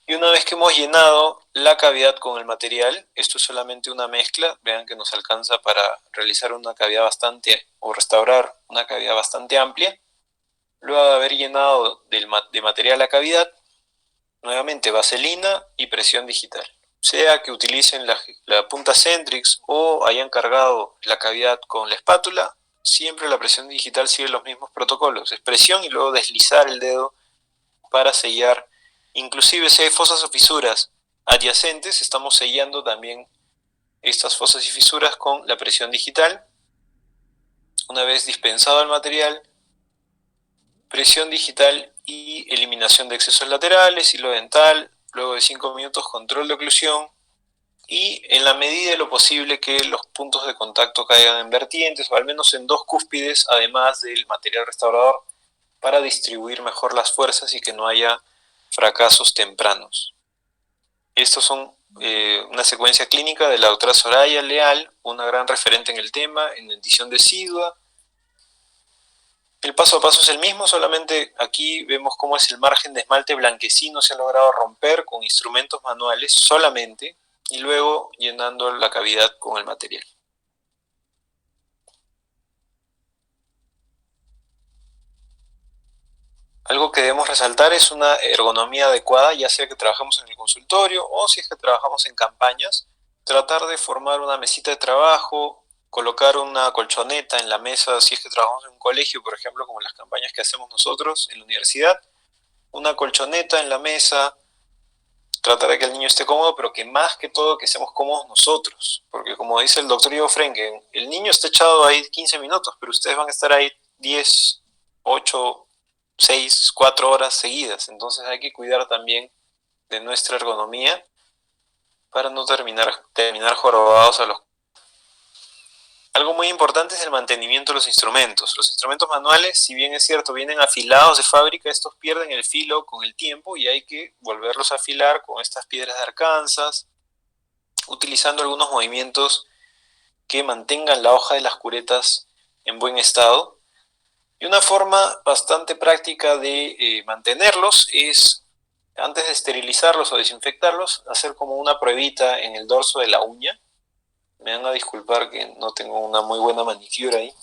Y una vez que hemos llenado la cavidad con el material, esto es solamente una mezcla, vean que nos alcanza para realizar una cavidad bastante, o restaurar una cavidad bastante amplia. Luego de haber llenado de material la cavidad, nuevamente vaselina y presión digital. Sea que utilicen la punta Centrix o hayan cargado la cavidad con la espátula, siempre la presión digital sigue los mismos protocolos. Es presión y luego deslizar el dedo para sellar. Inclusive si hay fosas o fisuras adyacentes, estamos sellando también estas fosas y fisuras con la presión digital. Una vez dispensado el material, presión digital y eliminación de excesos laterales, hilo dental, luego de 5 minutos control de oclusión, y en la medida de lo posible que los puntos de contacto caigan en vertientes o al menos en 2 cúspides, además del material restaurador, para distribuir mejor las fuerzas y que no haya fracasos tempranos. Estos son una secuencia clínica de la doctora Soraya Leal, una gran referente en el tema, en dentición decidua. El paso a paso es el mismo, solamente aquí vemos cómo es el margen de esmalte blanquecino, se ha logrado romper con instrumentos manuales solamente, y luego llenando la cavidad con el material. Algo que debemos resaltar es una ergonomía adecuada, ya sea que trabajamos en el consultorio o si es que trabajamos en campañas. Tratar de formar una mesita de trabajo, colocar una colchoneta en la mesa, si es que trabajamos en un colegio, por ejemplo, como las campañas que hacemos nosotros en la universidad, una colchoneta en la mesa, tratar de que el niño esté cómodo, pero que más que todo que estemos cómodos nosotros, porque como dice el doctor Ivo Frenken, el niño está echado ahí 15 minutos, pero ustedes van a estar ahí 10, 8, 6, 4 horas seguidas, entonces hay que cuidar también de nuestra ergonomía para no terminar jorobados a los... Algo muy importante es el mantenimiento de los instrumentos. Los instrumentos manuales, si bien es cierto, vienen afilados de fábrica, estos pierden el filo con el tiempo y hay que volverlos a afilar con estas piedras de Arkansas, utilizando algunos movimientos que mantengan la hoja de las curetas en buen estado. Y una forma bastante práctica de mantenerlos es, antes de esterilizarlos o desinfectarlos, hacer como una pruebita en el dorso de la uña. Me van a disculpar que no tengo una muy buena manicura ahí.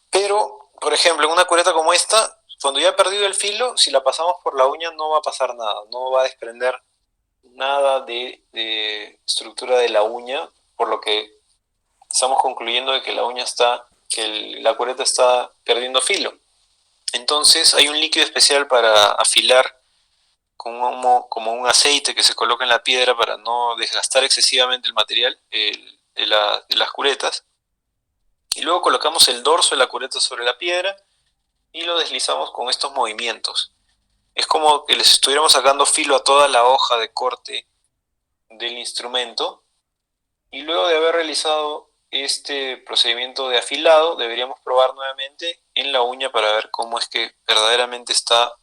Pero, por ejemplo, en una cureta como esta, cuando ya ha perdido el filo, si la pasamos por la uña no va a pasar nada, no va a desprender nada de estructura de la uña, por lo que estamos concluyendo de que la uña está, que la cureta está perdiendo filo. Entonces hay un líquido especial para afilar como un aceite que se coloca en la piedra para no desgastar excesivamente el material de las curetas. Y luego colocamos el dorso de la cureta sobre la piedra y lo deslizamos con estos movimientos. Es como que les estuviéramos sacando filo a toda la hoja de corte del instrumento. Y luego de haber realizado este procedimiento de afilado, deberíamos probar nuevamente en la uña para ver cómo es que verdaderamente está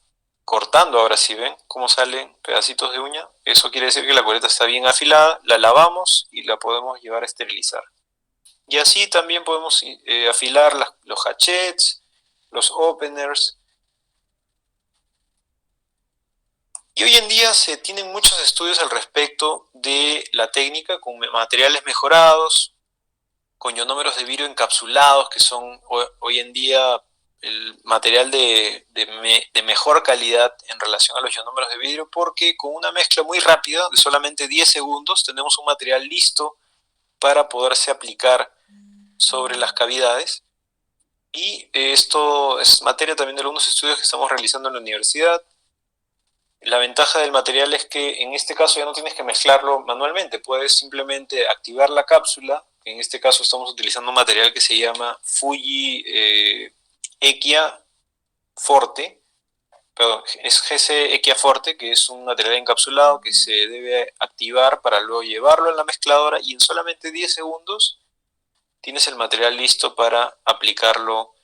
cortando. Ahora sí ven cómo salen pedacitos de uña. Eso quiere decir que la cureta está bien afilada, la lavamos y la podemos llevar a esterilizar. Y así también podemos afilar los hachets, los openers. Y hoy en día se tienen muchos estudios al respecto de la técnica con materiales mejorados, con ionómeros de vidrio encapsulados, que son hoy en día el material de mejor calidad en relación a los ionómeros de vidrio, porque con una mezcla muy rápida, de solamente 10 segundos, tenemos un material listo para poderse aplicar sobre las cavidades. Y esto es materia también de algunos estudios que estamos realizando en la universidad. La ventaja del material es que en este caso ya no tienes que mezclarlo manualmente, puedes simplemente activar la cápsula. En este caso estamos utilizando un material que se llama Fuji Equia Forte, perdón, es GC Equia Forte, que es un material encapsulado que se debe activar para luego llevarlo en la mezcladora y en solamente 10 segundos tienes el material listo para aplicarlo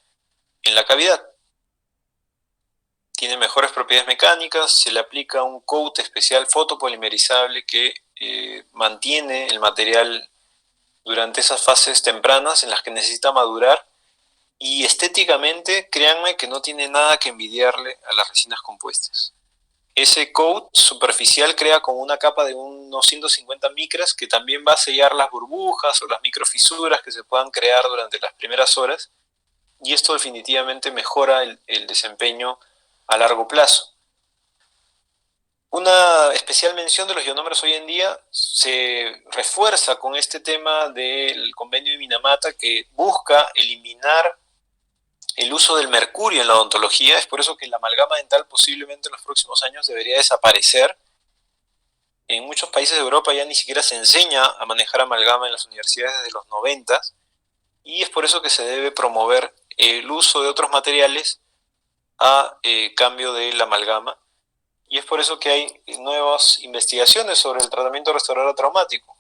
en la cavidad. Tiene mejores propiedades mecánicas, se le aplica un coat especial fotopolimerizable que mantiene el material durante esas fases tempranas en las que necesita madurar, y estéticamente, créanme que no tiene nada que envidiarle a las resinas compuestas. Ese coat superficial crea como una capa de unos 150 micras que también va a sellar las burbujas o las microfisuras que se puedan crear durante las primeras horas, y esto definitivamente mejora el desempeño a largo plazo. Una especial mención de los ionómeros hoy en día se refuerza con este tema del convenio de Minamata, que busca eliminar el uso del mercurio en la odontología. Es por eso que la amalgama dental posiblemente en los próximos años debería desaparecer. En muchos países de Europa ya ni siquiera se enseña a manejar amalgama en las universidades desde los 90, y es por eso que se debe promover el uso de otros materiales a cambio de la amalgama. Y es por eso que hay nuevas investigaciones sobre el tratamiento restaurador traumático.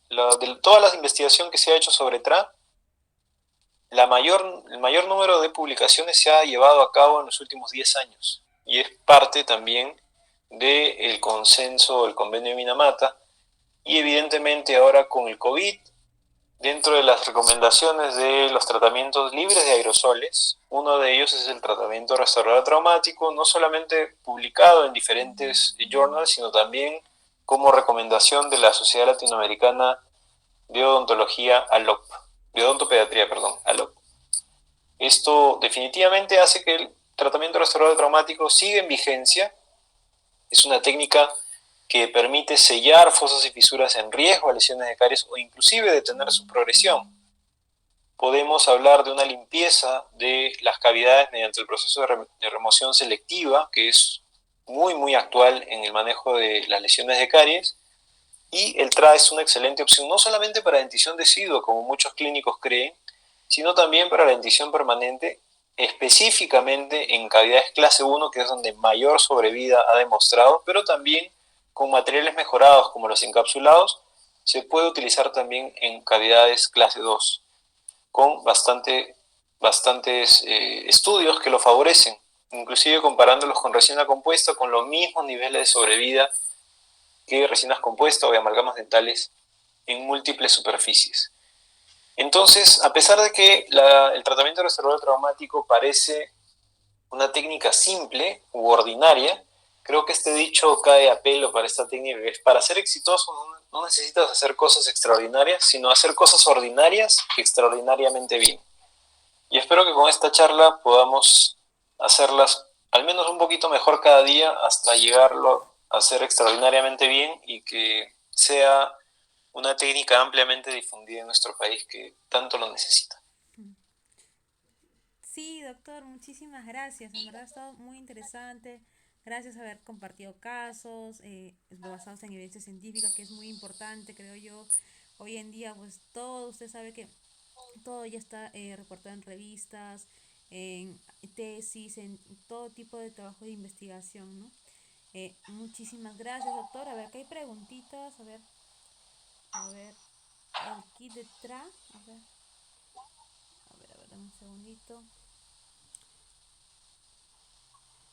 De toda la investigación que se ha hecho sobre TRA, el mayor número de publicaciones se ha llevado a cabo en los últimos 10 años. Y es parte también del consenso del convenio de Minamata. Y evidentemente ahora con el COVID, dentro de las recomendaciones de los tratamientos libres de aerosoles, uno de ellos es el tratamiento restaurador traumático, no solamente publicado en diferentes journals, sino también como recomendación de la Sociedad Latinoamericana de Odontología, ALOP, de Odontopediatría, perdón, ALOP. Esto definitivamente hace que tratamiento restaurador traumático sigue en vigencia. Es una técnica que permite sellar fosas y fisuras en riesgo a lesiones de caries o inclusive detener su progresión. Podemos hablar de una limpieza de las cavidades mediante el proceso de remoción selectiva, que es muy actual en el manejo de las lesiones de caries. Y el TRA es una excelente opción, no solamente para dentición decidua, como muchos clínicos creen, sino también para la dentición permanente, específicamente en cavidades clase 1, que es donde mayor sobrevida ha demostrado, pero también con materiales mejorados como los encapsulados, se puede utilizar también en cavidades clase 2, con bastantes estudios que lo favorecen, inclusive comparándolos con resina compuesta con los mismos niveles de sobrevida que resinas compuestas o amalgamas dentales en múltiples superficies. Entonces, a pesar de que el tratamiento restaurador traumático parece una técnica simple u ordinaria, creo que este dicho cae a pelo para esta técnica, que es para ser exitoso no necesitas hacer cosas extraordinarias, sino hacer cosas ordinarias extraordinariamente bien. Y espero que con esta charla podamos hacerlas al menos un poquito mejor cada día hasta llegarlo a hacer extraordinariamente bien y que sea una técnica ampliamente difundida en nuestro país que tanto lo necesita. Sí, doctor, muchísimas gracias. En verdad ha estado muy interesante. Gracias por haber compartido casos basados en evidencia científica, que es muy importante, creo yo. Hoy en día, pues todo, usted sabe que todo ya está reportado en revistas, en tesis, en todo tipo de trabajo de investigación, ¿no? Muchísimas gracias, doctor. A ver, acá hay preguntitas. A ver, el kit de TRA. Dame un segundito.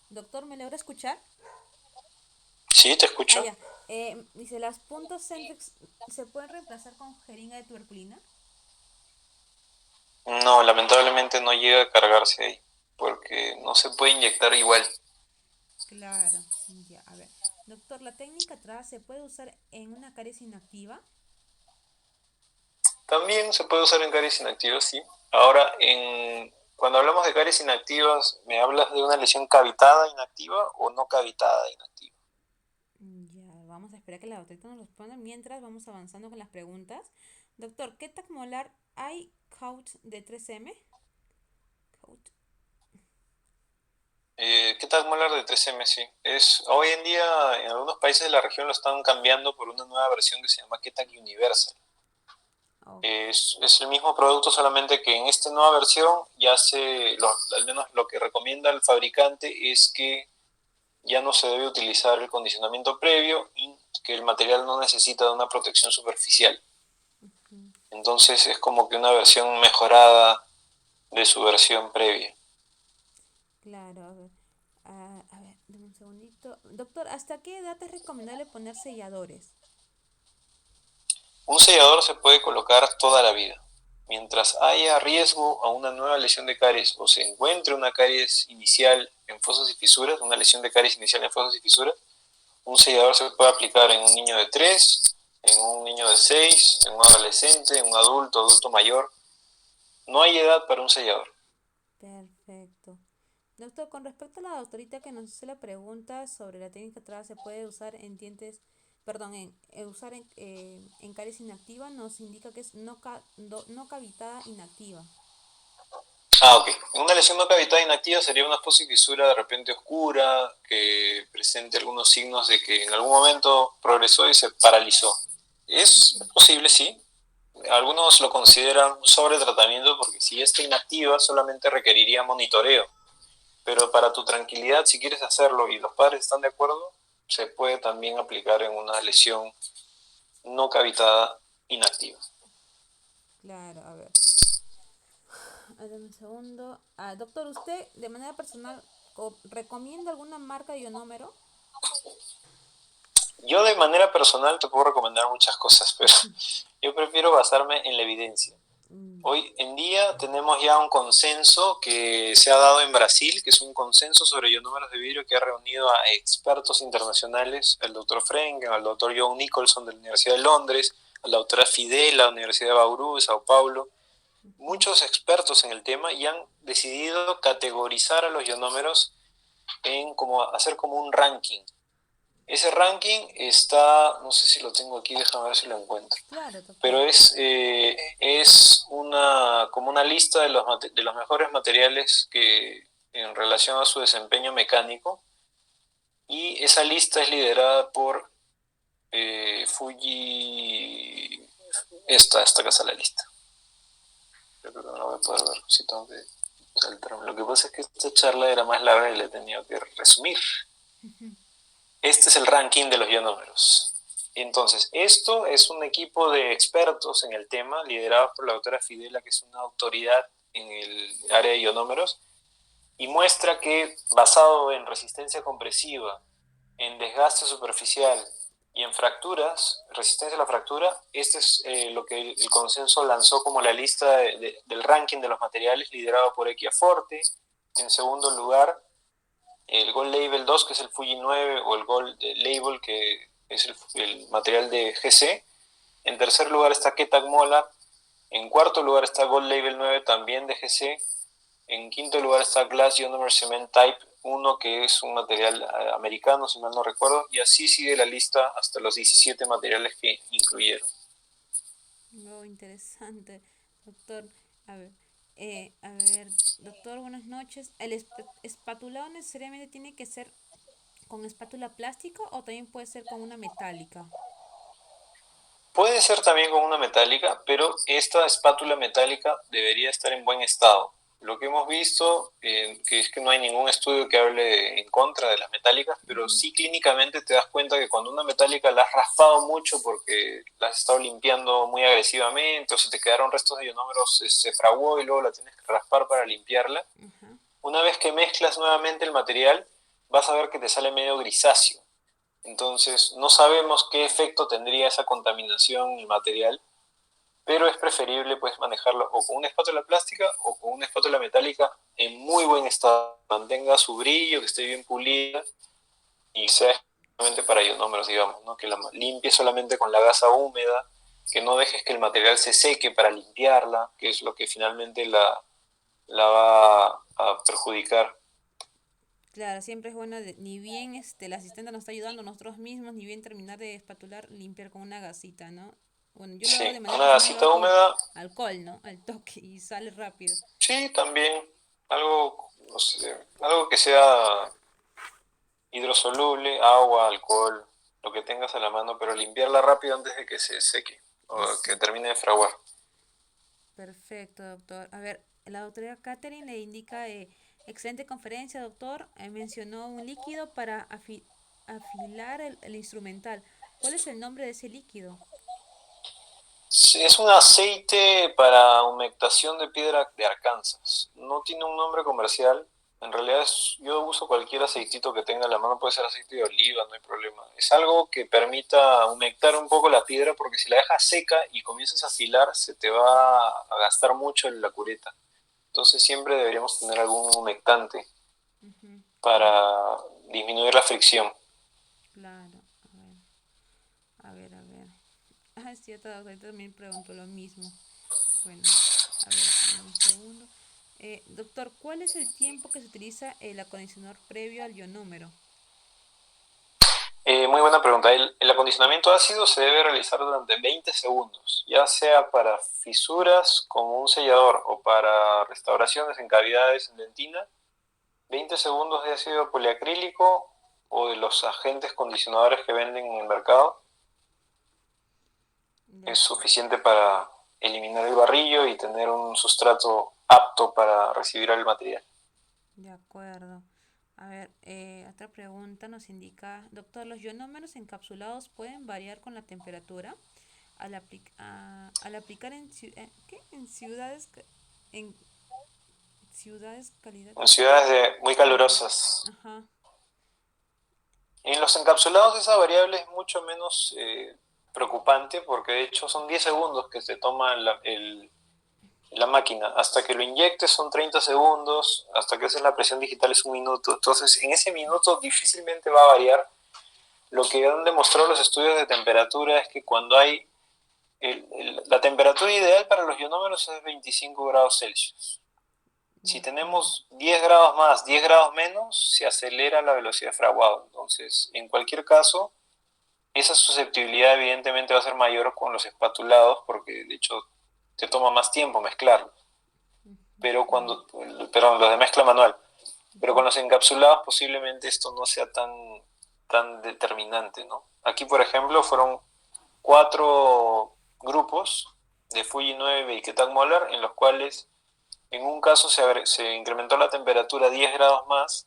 Doctor, ¿me logra escuchar? Sí, te Ah, escucho. ya. Dice, ¿las puntos Centrex se pueden reemplazar con jeringa de tuberculina? No, lamentablemente no llega a cargarse ahí, porque no se puede inyectar igual. Claro, ya, a ver. Doctor, ¿la técnica TRA se puede usar en una caries inactiva? También se puede usar en caries inactivas, sí. Ahora, cuando hablamos de caries inactivas, ¿me hablas de una lesión cavitada inactiva o no cavitada inactiva? Ya, vamos a esperar que la doctorita nos responda mientras vamos avanzando con las preguntas. Doctor, ¿qué tag molar hay couch de 3M? Couch. ¿Qué tal molar de 3M? Sí. Hoy en día en algunos países de la región lo están cambiando por una nueva versión que se llama Ketak Universal. Oh, Es el mismo producto, solamente que en esta nueva versión al menos lo que recomienda el fabricante es que ya no se debe utilizar el condicionamiento previo y que el material no necesita de una protección superficial. ujú. Entonces es como que una versión mejorada de su versión previa. Claro, a ver. A ver, dame un segundito. Doctor, ¿hasta qué edad es recomendable poner selladores? Un sellador se puede colocar toda la vida. Mientras haya riesgo a una nueva lesión de caries o se encuentre una caries inicial en fosas y fisuras, una lesión de caries inicial en fosas y fisuras, un sellador se puede aplicar en un niño de 3, en un niño de 6, en un adolescente, en un adulto mayor. No hay edad para un sellador. Perfecto. Doctor, con respecto a la doctorita que nos hizo la pregunta sobre la técnica atrás, ¿se puede usar en dientes, perdón, usar en caries inactiva? Nos indica que es no cavitada inactiva. Ok. Una lesión no cavitada inactiva sería una fosa y fisura de repente oscura, que presente algunos signos de que en algún momento progresó y se paralizó. Es posible, sí. Algunos lo consideran un sobretratamiento porque si está inactiva solamente requeriría monitoreo. Pero para tu tranquilidad, si quieres hacerlo y los padres están de acuerdo, se puede también aplicar en una lesión no cavitada inactiva. Claro, a ver. Dame un segundo. Doctor, ¿usted de manera personal recomienda alguna marca de ionómero? Yo de manera personal te puedo recomendar muchas cosas, pero yo prefiero basarme en la evidencia. Ya. Hoy en día tenemos ya un consenso que se ha dado en Brasil, que es un consenso sobre ionómeros de vidrio que ha reunido a expertos internacionales, el doctor Frenken, al doctor John Nicholson de la Universidad de Londres, a la doctora Fidel, de la Universidad de Bauru, de Sao Paulo, muchos expertos en el tema y han decidido categorizar a los ionómeros en como hacer como un ranking. Ese ranking está, no sé si lo tengo aquí, déjame ver si lo encuentro, Claro, pero doctor. es como una lista de los mejores materiales que en relación a su desempeño mecánico, y esa lista es liderada por Fuji. Esta casa la lista. Yo creo que no la voy a poder ver si tengo que saltarme. Lo que pasa es que esta charla era más larga y la he tenido que resumir. Este es el ranking de los ionómeros. Entonces, esto es un equipo de expertos en el tema, liderado por la doctora Fidela, que es una autoridad en el área de ionómeros, y muestra que, basado en resistencia compresiva, en desgaste superficial y en fracturas, resistencia a la fractura, este es lo que el consenso lanzó como la lista del ranking de los materiales, liderado por Equiaforte. En segundo lugar, el Gold Label 2, que es el Fuji 9, o el Gold Label, que es el material de GC. En tercer lugar está Ketak Mola. En cuarto lugar está Gold Label 9, también de GC. En quinto lugar está Glass Ionomer Cement Type 1, que es un material americano, si mal no recuerdo. Y así sigue la lista hasta los 17 materiales que incluyeron. Oh, interesante, doctor. A ver, doctor, buenas noches. ¿El espatulado necesariamente tiene que ser con espátula plástica o también puede ser con una metálica? Puede ser también con una metálica, pero esta espátula metálica debería estar en buen estado. Lo que hemos visto, que es que no hay ningún estudio que hable en contra de las metálicas, pero Ujú. sí clínicamente te das cuenta que cuando una metálica la has raspado mucho porque la has estado limpiando muy agresivamente, o se te quedaron restos de ionómeros, se fraguó y luego la tienes que raspar para limpiarla. Ajá. Una vez que mezclas nuevamente el material, vas a ver que te sale medio grisáceo. Entonces, no sabemos qué efecto tendría esa contaminación en el material, pero es preferible pues manejarlo o con una espátula plástica o con una espátula metálica en muy buen estado, mantenga su brillo, que esté bien pulida y sea solamente para ionómeros, digamos, ¿no? Que la limpie solamente con la gasa húmeda, que no dejes que el material se seque para limpiarla, que es lo que finalmente la va a perjudicar. Claro, siempre es bueno, ni bien el asistente nos está ayudando nosotros mismos, ni bien terminar de espatular, limpiar con una gasita, ¿no? Bueno, yo lo hago Sí, de manera una personal, lo gasita hago con húmeda. alcohol, ¿no? Al toque y sale rápido. Sí, también algo, no sé, algo que sea hidrosoluble, agua, alcohol, lo que tengas a la mano, pero limpiarla rápido antes de que se seque o que Exacto. termine de fraguar. Perfecto, doctor. A ver, la doctora Catherine le indica, excelente conferencia, doctor. Mencionó un líquido para afilar el instrumental. ¿Cuál es el nombre de ese líquido? Sí, es un aceite para humectación de piedra de Arkansas. No tiene un nombre comercial. En realidad yo uso cualquier aceitito que tenga a la mano, puede ser aceite de oliva, no hay problema. Es algo que permita humectar un poco la piedra, porque si la dejas seca y comienzas a afilar, se te va a gastar mucho en la cureta. Entonces siempre deberíamos tener algún humectante Ujú. para disminuir la fricción. Claro, a ver, a ver, a ver. Ah, es cierto, doctor, también preguntó lo mismo. Bueno, a ver, dame un segundo. Doctor, ¿cuál es el tiempo que se utiliza el acondicionador previo al ionómero? Muy buena pregunta. El acondicionamiento ácido se debe realizar durante 20 segundos, ya sea para fisuras como un sellador o para restauraciones en cavidades en dentina. 20 segundos de ácido poliacrílico o de los agentes condicionadores que venden en el mercado De es acuerdo. suficiente para eliminar el barrillo y tener un sustrato apto para recibir el material. De acuerdo. A ver, otra pregunta nos indica, doctor, ¿los ionómeros encapsulados pueden variar con la temperatura al aplicar ¿qué? En ciudades calidad? En ciudades muy Calidad. calurosas. Ajá. En los encapsulados esa variable es mucho menos preocupante, porque de hecho son 10 segundos que se toma la máquina. Hasta que lo inyectes son 30 segundos, hasta que haces la presión digital es un minuto. Entonces en ese minuto difícilmente va a variar. Lo que han demostrado los estudios de temperatura es que cuando hay La temperatura ideal para los ionómeros es 25 grados Celsius. De Si acuerdo. tenemos 10 grados más, 10 grados menos, se acelera la velocidad de fraguado. Entonces, en cualquier caso, esa susceptibilidad evidentemente va a ser mayor con los espatulados porque de hecho te toma más tiempo mezclarlos. Pero Claro. perdón, los de mezcla manual. Pero Ujú. con los encapsulados posiblemente esto no sea tan determinante, ¿no? Aquí, por ejemplo, fueron 4 grupos de Fuji 9 y Ketak Molar, en los cuales en un caso se incrementó la temperatura 10 grados más,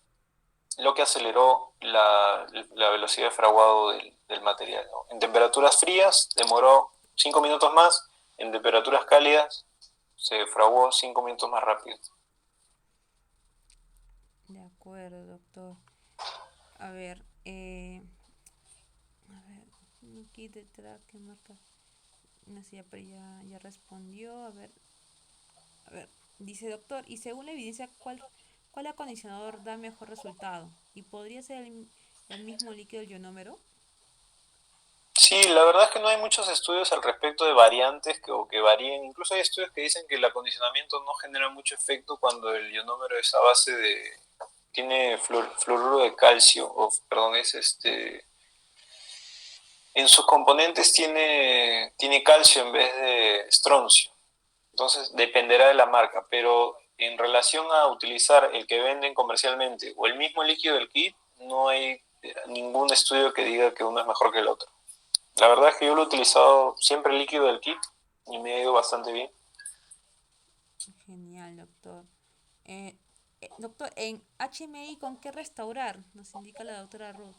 lo que aceleró la velocidad de fraguado del material, ¿no? En temperaturas frías demoró 5 minutos más, en temperaturas cálidas se fraguó 5 minutos más rápido. De acuerdo, doctor. A ver, a ver, aquí detrás, ¿qué marca? No sé, pero ya respondió. A ver, dice doctor, y según la evidencia, ¿cuál acondicionador da mejor resultado? ¿Y podría ser el mismo líquido del ionómero? Sí, la verdad es que no hay muchos estudios al respecto de variantes o que varíen. Incluso hay estudios que dicen que el acondicionamiento no genera mucho efecto cuando el ionómero es a base de... tiene fluoruro de calcio, o perdón, es en sus componentes tiene calcio en vez de estroncio. Entonces dependerá de la marca, pero en relación a utilizar el que venden comercialmente o el mismo líquido del kit, no hay ningún estudio que diga que uno es mejor que el otro. La verdad es que yo lo he utilizado siempre el líquido del kit y me ha ido bastante bien. Genial, doctor. Doctor, en HMI, ¿con qué restaurar? Nos indica la doctora Ruth.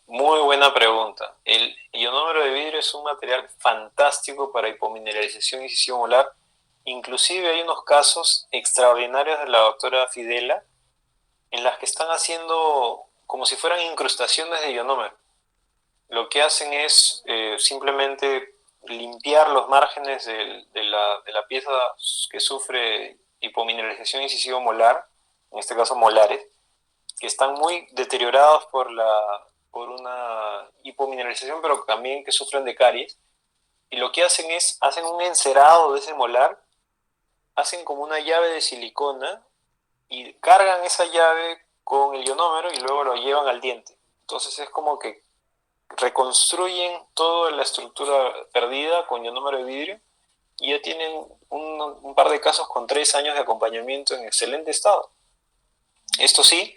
Muy buena pregunta. El ionómero de vidrio es un material fantástico para hipomineralización y scisión molar. Inclusive hay unos casos extraordinarios de la doctora Fidela en las que están haciendo como si fueran incrustaciones de ionómero. Lo que hacen es simplemente limpiar los márgenes de la pieza que sufre hipomineralización incisivo molar, en este caso molares, que están muy deteriorados por una hipomineralización, pero también que sufren de caries. Y lo que hacen es, hacen un encerado de ese molar, hacen como una llave de silicona y cargan esa llave con el ionómero y luego lo llevan al diente. Entonces es como que reconstruyen toda la estructura perdida con ionómero de vidrio y ya tienen un par de casos con 3 años de acompañamiento en excelente estado. Esto sí,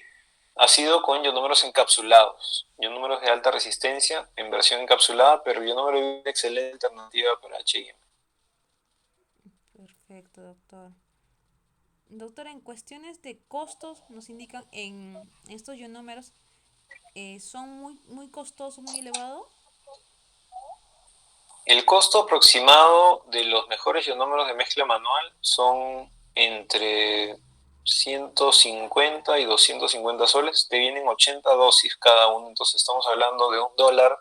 ha sido con ionómeros encapsulados, ionómeros de alta resistencia en versión encapsulada, pero ionómero de vidrio excelente alternativa para H&M. Perfecto, doctor. Doctor, en cuestiones de costos, nos indican en estos ionómeros, ¿son muy costosos, muy elevados? El costo aproximado de los mejores ionómeros de mezcla manual son entre 150 y 250 soles. Te vienen 80 dosis cada uno, entonces estamos hablando de $1,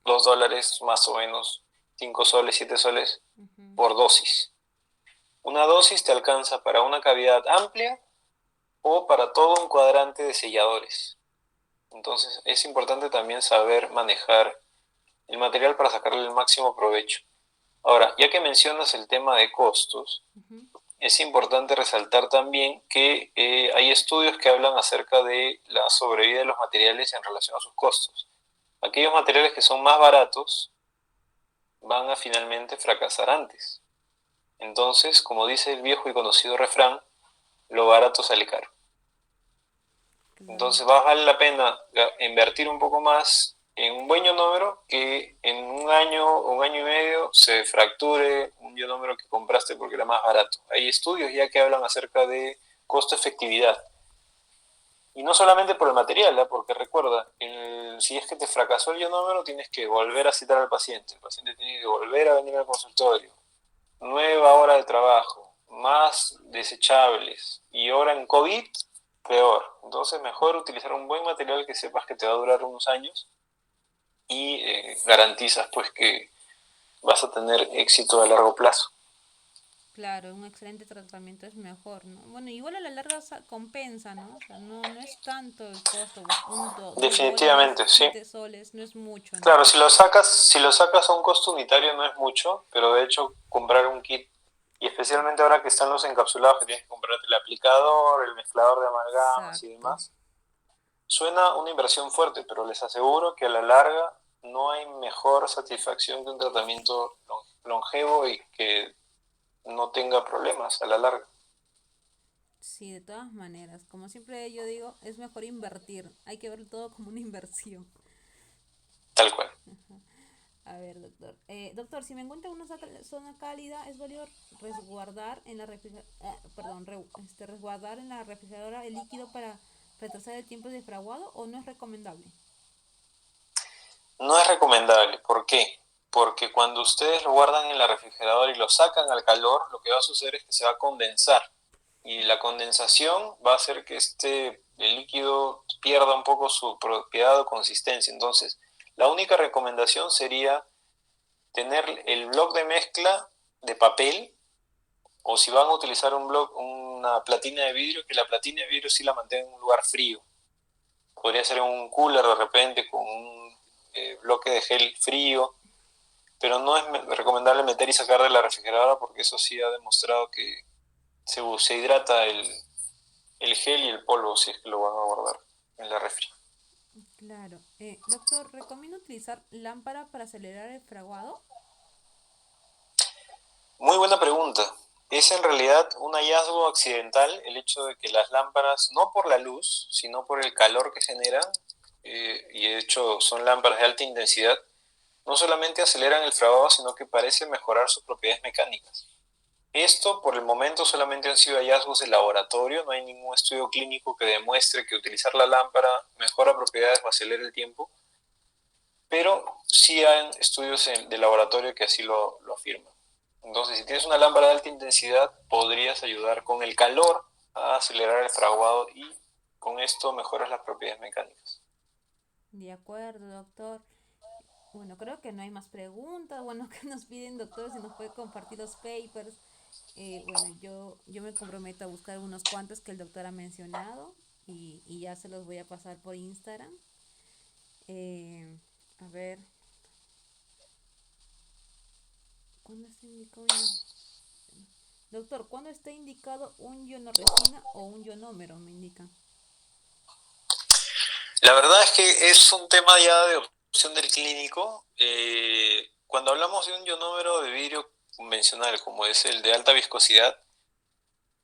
$2 más o menos, 5 soles, 7 soles Ujú. por dosis. Una dosis te alcanza para una cavidad amplia o para todo un cuadrante de selladores. Entonces es importante también saber manejar el material para sacarle el máximo provecho. Ahora, ya que mencionas el tema de costos, Ujú. es importante resaltar también que hay estudios que hablan acerca de la sobrevida de los materiales en relación a sus costos. Aquellos materiales que son más baratos van a finalmente fracasar antes. Entonces, como dice el viejo y conocido refrán, lo barato sale caro. Claro. Entonces vale la pena invertir un poco más en un buen ionómero que en un año y medio se fracture un ionómero que compraste porque era más barato. Hay estudios ya que hablan acerca de costo-efectividad. Y no solamente por el material, ¿eh? Porque recuerda, si es que te fracasó el ionómero, tienes que volver a citar al paciente. El paciente tiene que volver a venir al consultorio. Nueva hora de trabajo, más desechables. Y ahora en COVID, peor. Entonces, mejor utilizar un buen material que sepas que te va a durar unos años y garantizas pues que vas a tener éxito a largo plazo. Claro, un excelente tratamiento es mejor, ¿no? Bueno, igual a la larga compensa, ¿no? O sea, no es tanto el costo, pues, $2, Definitivamente, sí. 7 soles, no es mucho, ¿no? Claro, si lo sacas a un costo unitario no es mucho, pero de hecho comprar un kit, y especialmente ahora que están los encapsulados, que tienes que comprarte el aplicador, el mezclador de amalgamas y Exacto. demás, suena una inversión fuerte, pero les aseguro que a la larga no hay mejor satisfacción que un tratamiento longevo y que no tenga problemas a la larga. Sí, de todas maneras, como siempre yo digo, es mejor invertir. Hay que ver todo como una inversión. Tal cual. A ver, doctor. Doctor, si me encuentro en una zona cálida, ¿es válido resguardar en la resguardar en la refrigeradora el líquido para retrasar el tiempo de fraguado o no es recomendable? No es recomendable. ¿Por qué? Porque cuando ustedes lo guardan en la refrigeradora y lo sacan al calor, lo que va a suceder es que se va a condensar. Y la condensación va a hacer que el líquido pierda un poco su propiedad o consistencia. Entonces, la única recomendación sería tener el bloc de mezcla de papel, o si van a utilizar una platina de vidrio, que la platina de vidrio sí la mantenga en un lugar frío. Podría ser un cooler de repente con un bloque de gel frío, pero no es recomendable meter y sacar de la refrigeradora porque eso sí ha demostrado que se hidrata el gel y el polvo si es que lo van a guardar en la refri. Claro. Doctor, ¿recomienda utilizar lámpara para acelerar el fraguado? Muy buena pregunta. Es en realidad un hallazgo accidental el hecho de que las lámparas, no por la luz, sino por el calor que generan, y de hecho son lámparas de alta intensidad, no solamente aceleran el fraguado, sino que parece mejorar sus propiedades mecánicas. Esto por el momento solamente han sido hallazgos de laboratorio, no hay ningún estudio clínico que demuestre que utilizar la lámpara mejora propiedades o acelera el tiempo, pero sí hay estudios de laboratorio que así lo afirman. Entonces, si tienes una lámpara de alta intensidad, podrías ayudar con el calor a acelerar el fraguado y con esto mejoras las propiedades mecánicas. De acuerdo, doctor. Bueno, creo que no hay más preguntas. Bueno, ¿qué nos piden, doctor? Si nos puede compartir los papers. Bueno, yo me comprometo a buscar unos cuantos que el doctor ha mencionado y ya se los voy a pasar por Instagram. Eh, a ver, ¿cuándo está indicado Doctor, ¿cuándo está indicado un ionoresina o un ionómero? Me indica. La verdad es que es un tema ya de opción del clínico. Cuando hablamos de un ionómero de vidrio convencional, como es el de alta viscosidad,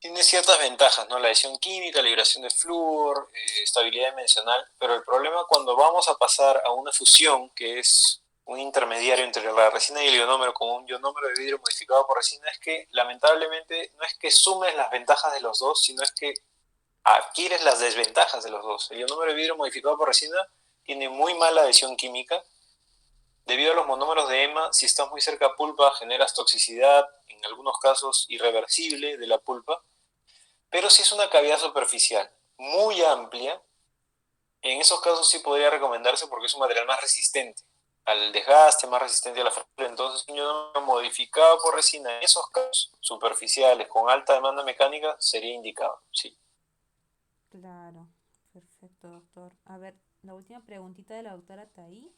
tiene ciertas ventajas, ¿no? La adhesión química, liberación de flúor, estabilidad dimensional, pero el problema cuando vamos a pasar a una fusión, que es un intermediario entre la resina y el ionómero, como un ionómero de vidrio modificado por resina, es que lamentablemente no es que sumes las ventajas de los dos, sino es que adquieres las desventajas de los dos. El ionómero de vidrio modificado por resina tiene muy mala adhesión química. Debido a los monómeros de EMA, si estás muy cerca a pulpa, generas toxicidad, en algunos casos irreversible de la pulpa. Pero si es una cavidad superficial muy amplia, en esos casos sí podría recomendarse porque es un material más resistente al desgaste, más resistente a la fractura. Entonces, un iodo modificado por resina en esos casos superficiales con alta demanda mecánica sería indicado, sí. Claro, perfecto, doctor. A ver, la última preguntita de la doctora Taí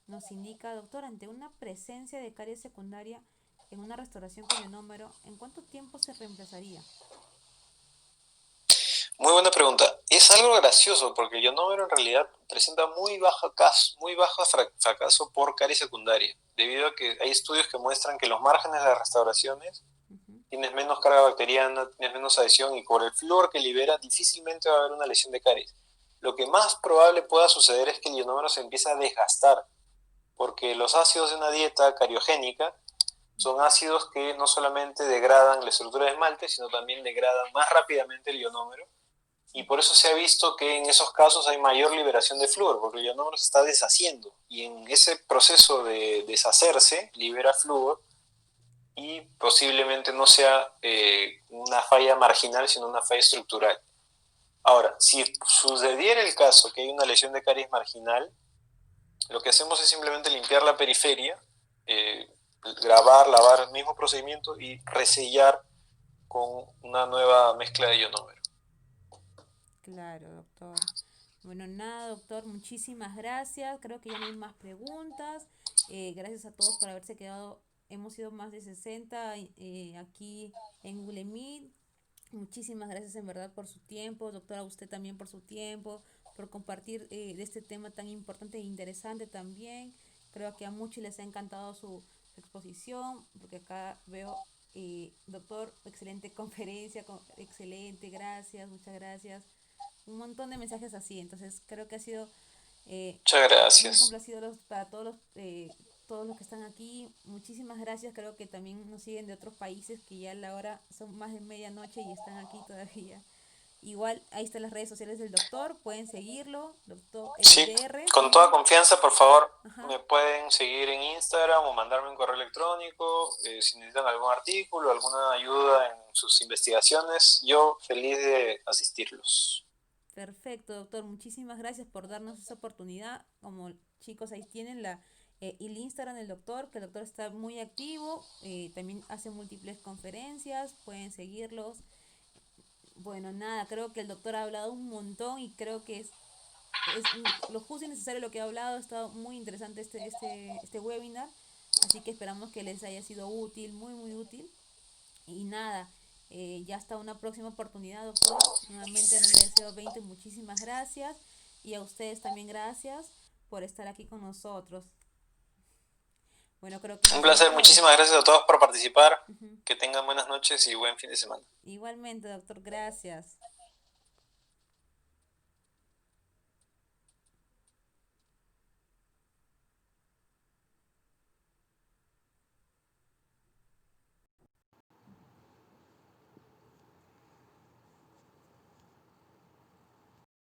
nos indica, doctor, ante una presencia de caries secundaria en una restauración con ionómero, ¿en cuánto tiempo se reemplazaría? Muy buena pregunta. Es algo gracioso porque el ionómero en realidad presenta muy bajo fracaso por caries secundaria, debido a que hay estudios que muestran que los márgenes de las restauraciones Ujú. tienes menos carga bacteriana, tienes menos adhesión y por el flúor que libera difícilmente va a haber una lesión de caries. Lo que más probable pueda suceder es que el ionómero se empiece a desgastar, porque los ácidos de una dieta cariogénica son ácidos que no solamente degradan la estructura de esmalte, sino también degradan más rápidamente el ionómero. Y por eso se ha visto que en esos casos hay mayor liberación de flúor, porque el ionómero se está deshaciendo. Y en ese proceso de deshacerse, libera flúor y posiblemente no sea una falla marginal, sino una falla estructural. Ahora, si sucediera el caso que hay una lesión de caries marginal, lo que hacemos es simplemente limpiar la periferia, grabar, lavar el mismo procedimiento y resellar con una nueva mezcla de ionómero. Claro, doctor. Bueno, nada, doctor, muchísimas gracias. Creo que ya no hay más preguntas. Gracias a todos por haberse quedado. Hemos sido más de 60 aquí en Google Meet. Muchísimas gracias en verdad por su tiempo, doctora, a usted también por su tiempo, por compartir de este tema tan importante e interesante también. Creo que a muchos les ha encantado su exposición, porque acá veo, doctor, excelente conferencia, excelente, gracias, muchas gracias. Un montón de mensajes así, entonces creo que ha sido Muchas muy gracias. complacido para todos los que están aquí. Muchísimas gracias. Creo que también nos siguen de otros países que ya a la hora son más de medianoche y están aquí todavía. Igual, ahí están las redes sociales del doctor. Pueden seguirlo. Doctor Sí, DR, con toda ujú, confianza, por favor, ajá. me pueden seguir en Instagram o mandarme un correo electrónico. Si necesitan algún artículo, alguna ayuda en sus investigaciones, yo feliz de asistirlos. Perfecto, doctor. Muchísimas gracias por darnos esa oportunidad. Como chicos, ahí tienen el Instagram del doctor, que el doctor está muy activo. También hace múltiples conferencias. Pueden seguirlos. Bueno, nada, creo que el doctor ha hablado un montón y creo que es lo justo y necesario lo que ha hablado. Ha estado muy interesante este webinar. Así que esperamos que les haya sido útil, muy, muy útil. Y nada, ya hasta una próxima oportunidad, doctor. Nuevamente, a nombre de CO20, muchísimas gracias. Y a ustedes también gracias por estar aquí con nosotros. Bueno, creo que eso ha Un sido placer, todo. muchísimas gracias a todos por participar. Ujú. Que tengan buenas noches y buen fin de semana. Igualmente, doctor, gracias.